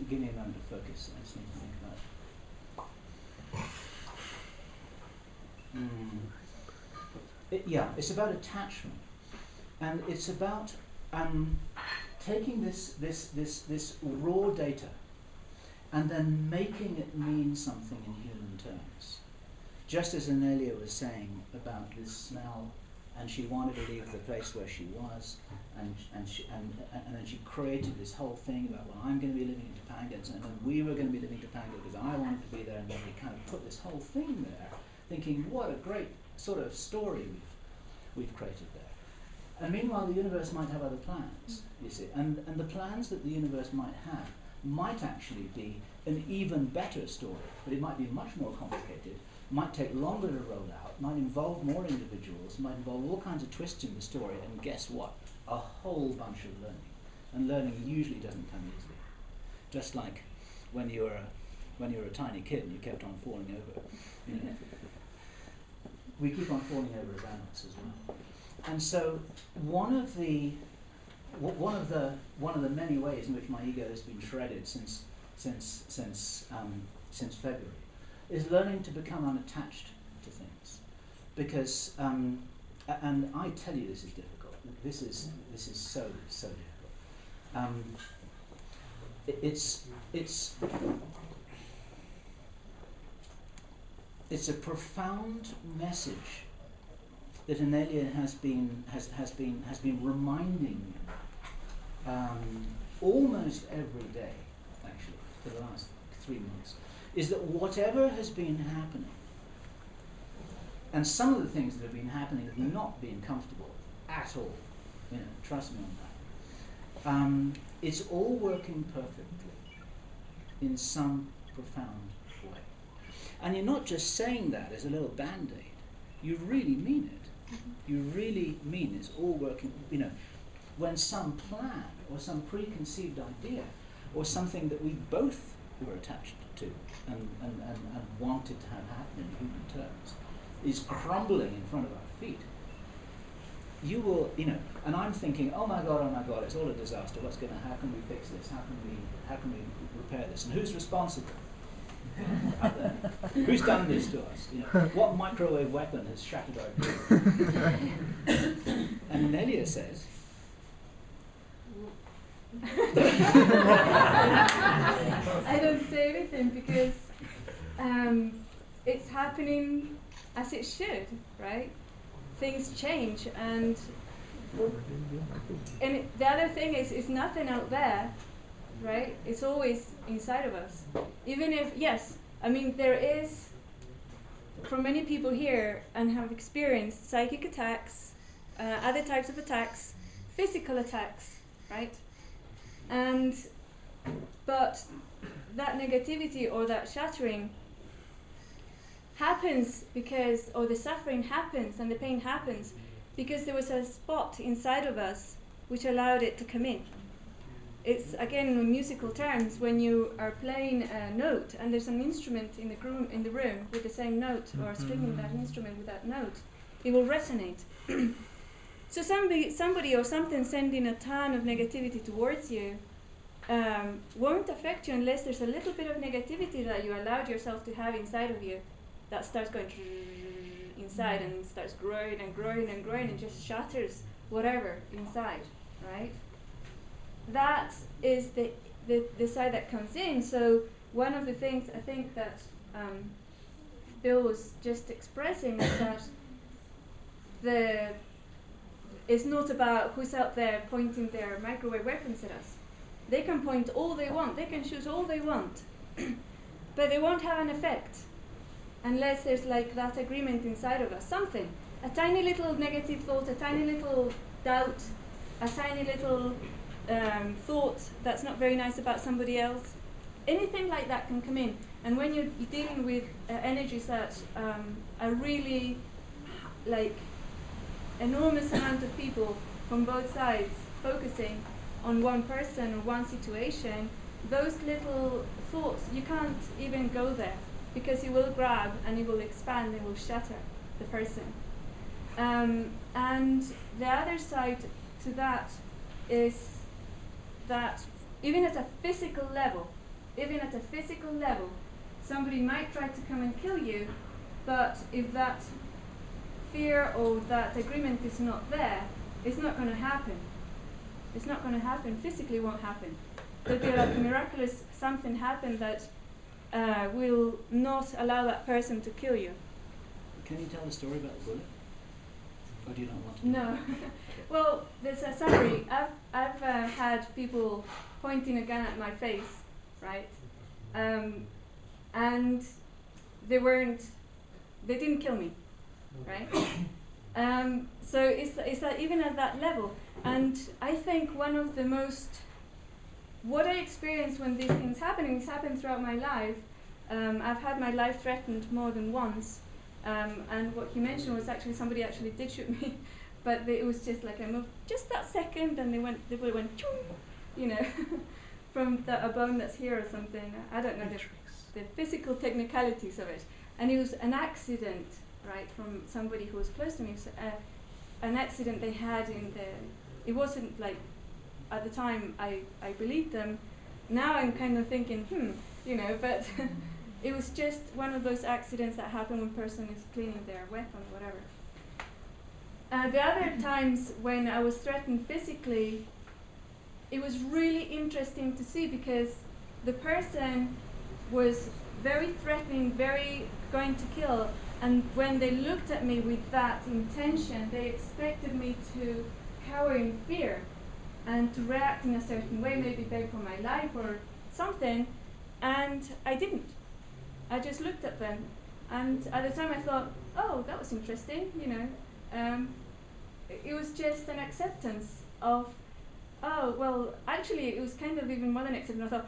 Give me a moment to focus. I just need to think about it. it's about attachment, and it's about taking this raw data and then making it mean something in human terms. Just as Anelia was saying about this smell, and she wanted to leave the place where she was, and then she created this whole thing about, well, I'm going to be living in Topanga, and then we were going to be living in Topanga because I wanted to be there, and then we kind of put this whole thing there, thinking, what a great sort of story we've created there. And meanwhile, the universe might have other plans, you see, and the plans that the universe might have might actually be an even better story, but it might be much more complicated, might take longer to roll out, might involve more individuals, might involve all kinds of twists in the story, and guess what? A whole bunch of learning. And learning usually doesn't come easily. Just like when you were a tiny kid and you kept on falling over. You know. We keep on falling over as adults as well. And so one of the many ways in which my ego has been shredded since February is learning to become unattached to things, because and I tell you, this is difficult. This is so difficult. It's a profound message that Anelia has been reminding me almost every day, actually, for the last 3 months, is that whatever has been happening, and some of the things that have been happening have not been comfortable at all, you know, trust me on that, it's all working perfectly in some profound way. And you're not just saying that as a little band-aid, you really mean it. You really mean it's all working, you know, when some plan or some preconceived idea or something that we both were attached to and wanted to have happen in human terms is crumbling in front of our feet, you will, you know, and I'm thinking, oh my God, it's all a disaster. What's going to, how can we fix this? How can we repair this? And who's responsible? Out there? Who's done this to us? You know, what microwave weapon has shattered our dream? And Anelia says, I don't say anything because it's happening as it should, right? Things change, and the other thing is, it's nothing out there, right? It's always inside of us. Even if, yes, I mean, there is, for many people here and have experienced psychic attacks, other types of attacks, physical attacks, right? But that negativity or that shattering happens because, or the suffering happens and the pain happens because there was a spot inside of us which allowed it to come in. It's, again, in musical terms, when you are playing a note and there's an instrument in the room with the same note, or stringing that instrument with that note, it will resonate. So somebody or something sending a ton of negativity towards you won't affect you unless there's a little bit of negativity that you allowed yourself to have inside of you that starts going inside and starts growing and growing and growing and just shatters whatever inside, right? That is the side that comes in. So one of the things I think that Bill was just expressing is that it's not about who's out there pointing their microwave weapons at us. They can point all they want, they can shoot all they want, but they won't have an effect unless there's like that agreement inside of us, something. A tiny little negative thought, a tiny little doubt, a tiny little thought that's not very nice about somebody else. Anything like that can come in. And when you're dealing with energies that are really like enormous amount of people from both sides focusing on one person or one situation, those little thoughts, you can't even go there because it will grab and it will expand and will shatter the person. And the other side to that is that even at a physical level, somebody might try to come and kill you, but if that fear or that agreement is not there, it's not going to happen. It's not going to happen. Physically won't happen. There'll be like a miraculous something happen that will not allow that person to kill you. Can you tell the story about the bullet? Or do you not want to? No. Well, there's a summary. I've had people pointing a gun at my face, right? And they didn't kill me, right? So it's that even at that level. And I think one of the what I experienced when these things happen, it's happened throughout my life. I've had my life threatened more than once. And what you mentioned was actually somebody actually did shoot me, but it was just like I moved just that second, and the bullet went, choom, you know, from a bone that's here or something. I don't know the physical technicalities of it. And it was an accident, right, from somebody who was close to me. So, an accident they had it wasn't like, at the time I believed them. Now I'm kind of thinking, you know, but it was just one of those accidents that happen when a person is cleaning their weapon, whatever. The other times when I was threatened physically, it was really interesting to see because the person was very threatening, very going to kill, and when they looked at me with that intention, they expected me to cower in fear and to react in a certain way, maybe beg for my life or something, and I didn't. I just looked at them, and at the time I thought, oh, that was interesting, you know. It was just an acceptance of, oh, well, actually it was kind of even more than acceptance. I thought,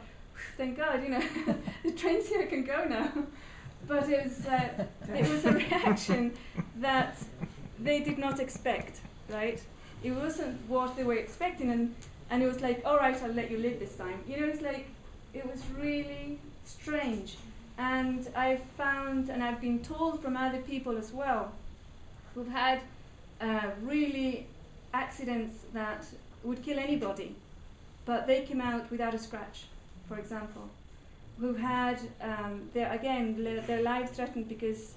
thank God, you know, the train's here, I can go now. But it was a reaction that they did not expect, right? It wasn't what they were expecting, and it was like, all right, I'll let you live this time. You know, it's like, it was really strange. And I found, and I've been told from other people as well, who've had really accidents that would kill anybody, but they came out without a scratch, for example. Who had, their lives threatened because,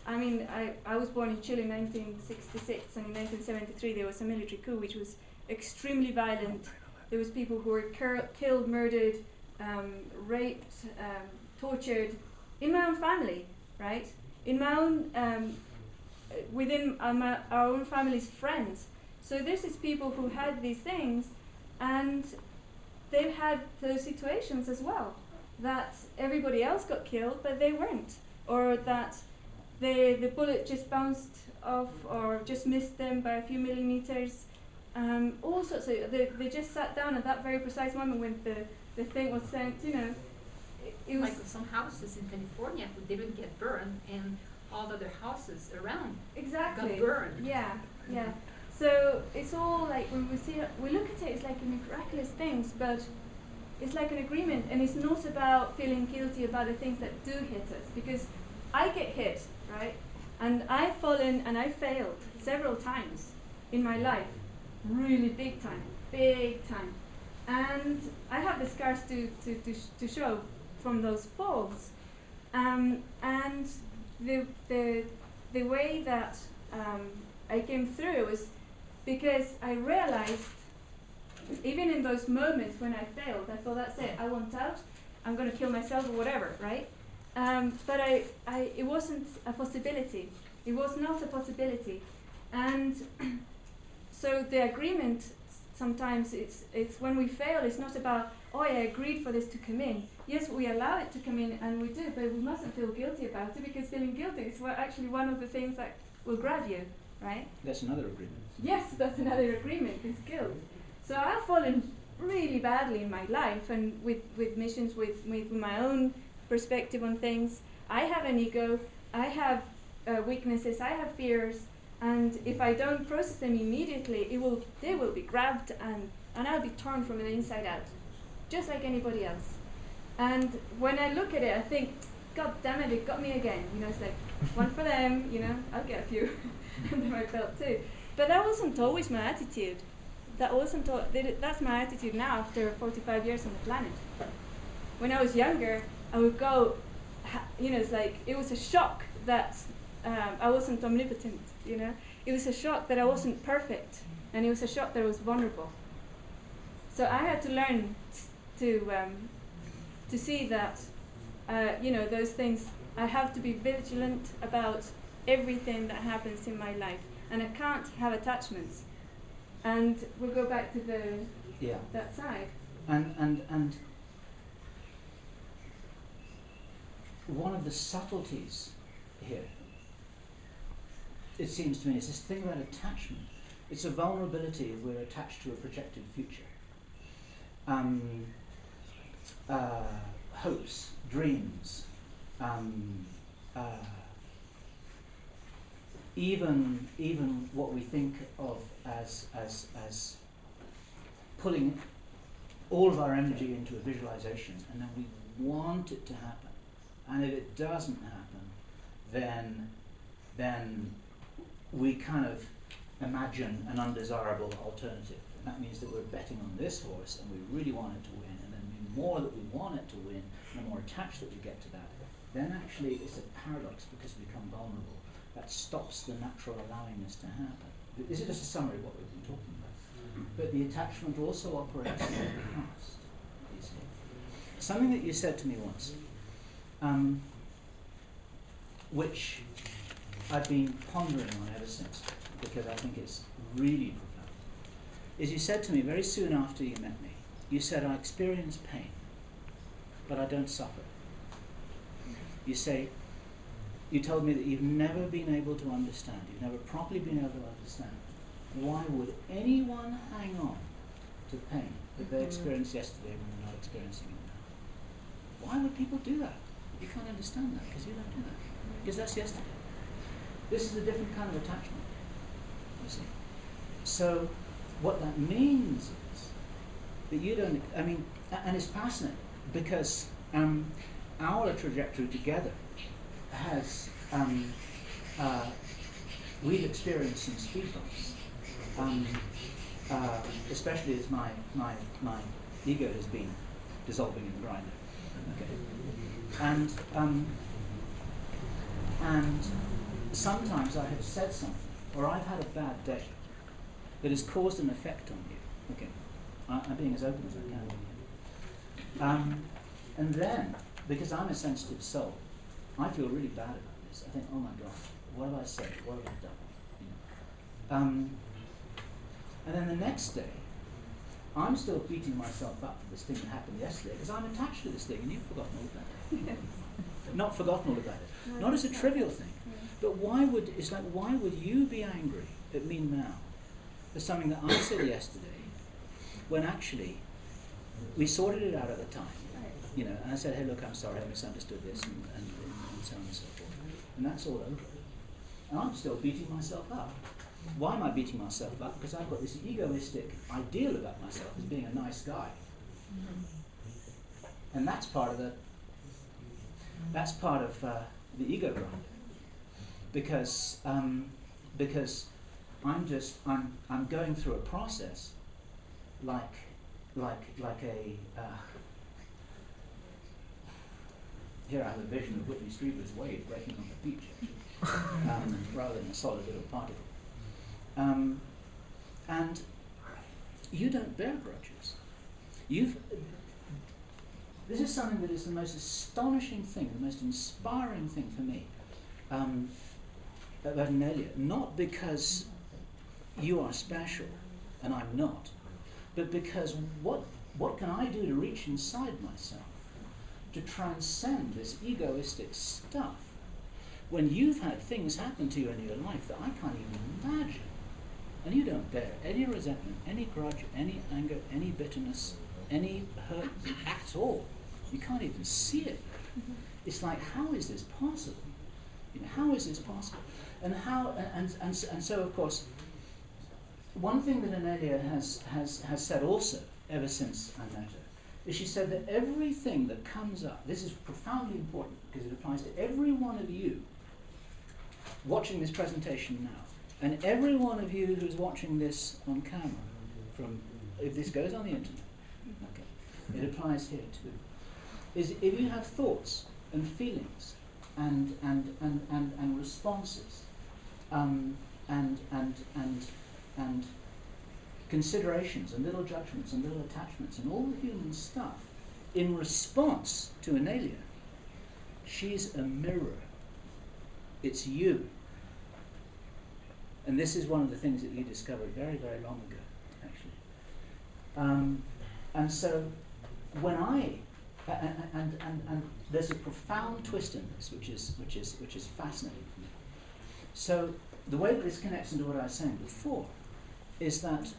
I mean, I was born in Chile in 1966, and in 1973 there was a military coup which was extremely violent. There was people who were killed, murdered, raped, tortured in my own family, right? In my own, within our own family's friends. So this is people who had these things, and they've had those situations as well, that everybody else got killed, but they weren't, or that the bullet just bounced off or just missed them by a few millimeters. All sorts of, they just sat down at that very precise moment when the thing was sent, you know. It was like some houses in California who didn't get burned, and all the other houses around exactly got burned. Yeah, yeah. So it's all like when we look at it, it's like miraculous things, but it's like an agreement, and it's not about feeling guilty about the things that do hit us, because I get hit, right? And I've fallen and I failed several times in my life, really big time. And I have the scars to show from those falls. And the way that I came through was because I realized, even in those moments when I failed, I thought, that's it, I want out, I'm going to kill myself or whatever, right? But it wasn't a possibility. It was not a possibility. And so the agreement, sometimes it's when we fail, it's not about, oh, I agreed for this to come in. Yes, we allow it to come in, and we do, but we mustn't feel guilty about it, because feeling guilty is actually one of the things that will grab you, right? That's another agreement. Yes, that's another agreement, is guilt. So I've fallen really badly in my life, and with missions, with my own perspective on things. I have an ego, I have weaknesses, I have fears, and if I don't process them immediately, they will be grabbed, and I'll be torn from the inside out, just like anybody else. And when I look at it, I think, God damn it got me again. You know, it's like, one for them, you know, I'll get a few under my belt too. But that wasn't always my attitude. That's my attitude now after 45 years on the planet. When I was younger, I would go, you know, it's like, it was a shock that I wasn't omnipotent, you know. It was a shock that I wasn't perfect, and it was a shock that I was vulnerable. So I had to learn to see that, you know, those things. I have to be vigilant about everything that happens in my life, and I can't have attachments. And we'll go back to that side. And one of the subtleties here, it seems to me, is this thing about attachment. It's a vulnerability if we're attached to a projected future. Hopes, dreams, even what we think of as pulling all of our energy into a visualization, and then we want it to happen. And if it doesn't happen, then we kind of imagine an undesirable alternative. And that means that we're betting on this horse and we really want it to win. And then the more that we want it to win, the more attached that we get to that, then actually it's a paradox because we become vulnerable. That stops the natural allowingness to happen. This is just a summary of what we've been talking about. But the attachment also operates in the past. You see. Something that you said to me once, which I've been pondering on ever since, because I think it's really profound, is you said to me very soon after you met me, you said, I experience pain, but I don't suffer. You told me that you've never been able to understand, you've never properly been able to understand. Why would anyone hang on to pain that they experienced yesterday when they're not experiencing it now? Why would people do that? You can't understand that because you don't do that. Because that's yesterday. This is a different kind of attachment, you see. So what that means is that you don't, I mean, and it's fascinating because our trajectory together has, we've experienced some speed bumps, especially as my ego has been dissolving in the grinder. Okay. And sometimes I have said something, or I've had a bad day that has caused an effect on you. Okay, I'm being as open as I can with you. And then, because I'm a sensitive soul, I feel really bad about this. I think, oh my God, what have I said? What have I done? You know? And then the next day, I'm still beating myself up for this thing that happened yesterday because I'm attached to this thing, and you've forgotten all about it. Not forgotten all about it. Not as a trivial thing, but why would you be angry at me now for something that I said yesterday when actually we sorted it out at the time, you know, and I said, hey, look, I'm sorry, I misunderstood this, and so on and so forth. And that's all over. And I'm still beating myself up. Why am I beating myself up? Because I've got this egoistic ideal about myself as being a nice guy. And that's part of the ego grind. Because I'm going through a process like a here I have a vision of Whitney Strieber's wave breaking on the beach, rather than a solid little particle. And you don't bear grudges. This is something that is the most astonishing thing, the most inspiring thing for me about Nelia. Not because you are special and I'm not, but because what can I do to reach inside myself to transcend this egoistic stuff when you've had things happen to you in your life that I can't even imagine, and you don't bear any resentment, any grudge, any anger, any bitterness, any hurt at all. You can't even see it. It's like, how is this possible? You know, how is this possible? And how? And so of course, one thing that Anelia has said also ever since I met her is she said that everything that comes up, this is profoundly important because it applies to every one of you watching this presentation now, and every one of you who's watching this on camera, from if this goes on the internet, okay, it applies here too. Is if you have thoughts and feelings and responses and considerations and little judgments and little attachments and all the human stuff in response to Analia. She's a mirror. It's you. And this is one of the things that you discovered very, very long ago, actually. And so when and there's a profound twist in this, which is fascinating for me. So the way that this connects into what I was saying before is that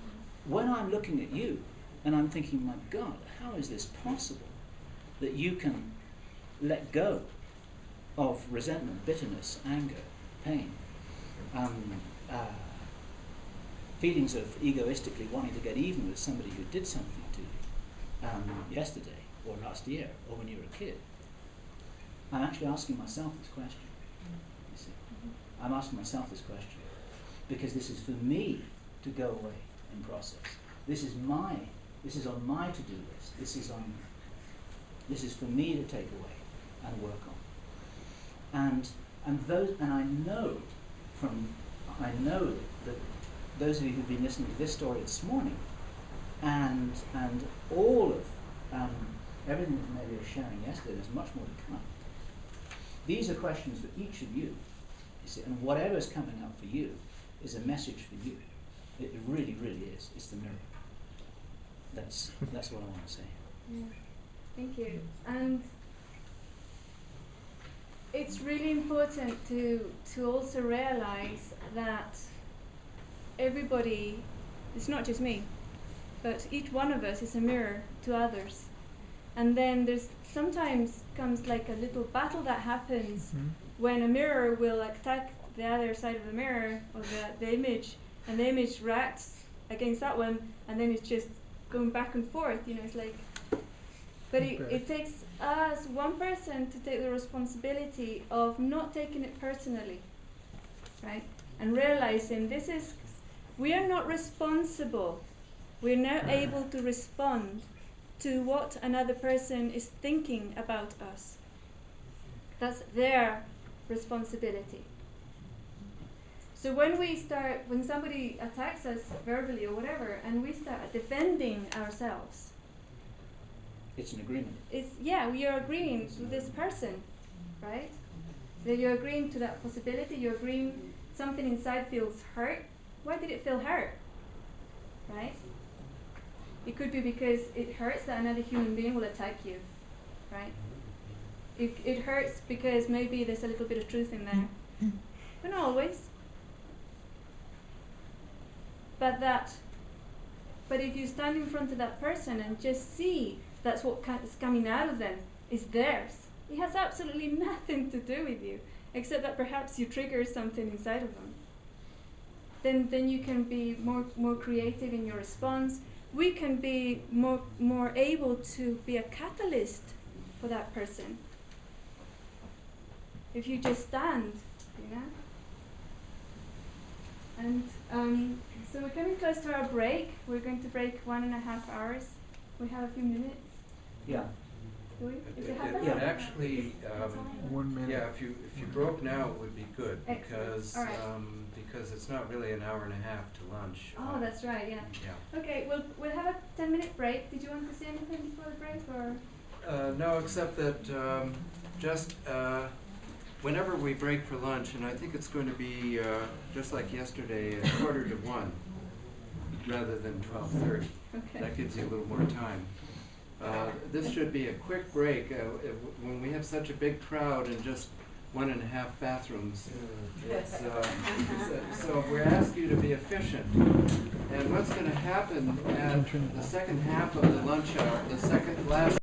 when I'm looking at you and I'm thinking, my God, how is this possible that you can let go of resentment, bitterness, anger, pain, feelings of egoistically wanting to get even with somebody who did something to you yesterday or last year or when you were a kid? I'm actually asking myself this question. You see, I'm asking myself this question because this is for me to go away and process. This is on my to-do list. This is for me to take away and work on. And I know that those of you who've been listening to this story this morning and all of everything that Amelia was sharing yesterday, there's much more to come. These are questions for each of you see, and whatever's coming up for you is a message for you. It really, really is. It's the mirror. That's what I want to say. Yeah. Thank you. And it's really important to also realize that everybody, it's not just me, but each one of us is a mirror to others. And then there's sometimes comes like a little battle that happens when a mirror will attack the other side of the mirror or the image, and the image reacts against that one, and then it's just going back and forth, it's like, but it takes us, one person, to take the responsibility of not taking it personally, right? And realizing we are not responsible. We're not able to respond to what another person is thinking about us. That's their responsibility. So when somebody attacks us verbally or whatever, and we start defending ourselves, it's an agreement. We are agreeing with this person, right? So you're agreeing to that possibility, you're agreeing something inside feels hurt. Why did it feel hurt? Right? It could be because it hurts that another human being will attack you, right? It hurts because maybe there's a little bit of truth in there. But not always. But if you stand in front of that person and just see that's what is coming out of them is theirs. It has absolutely nothing to do with you, except that perhaps you trigger something inside of them. Then you can be more creative in your response. We can be more able to be a catalyst for that person. If you just stand, And so we're coming close to our break. We're going to break 1.5 hours. We have a few minutes. Yeah. Do we? Is it half an It hour? actually, 1 minute. yeah, if you broke now, it would be good because Excellent. All right. because it's not really an hour and a half to lunch. Oh, that's right. Yeah. Yeah. Okay. We'll have a 10-minute break. Did you want to say anything before the break, or? No, except that just whenever we break for lunch, and I think it's going to be just like yesterday, 1:45 rather than 12:30. Okay. That gives you a little more time. This should be a quick break. When we have such a big crowd and just 1.5 bathrooms, so we're asked you to be efficient. And what's going to happen at the second half of the lunch hour, the second last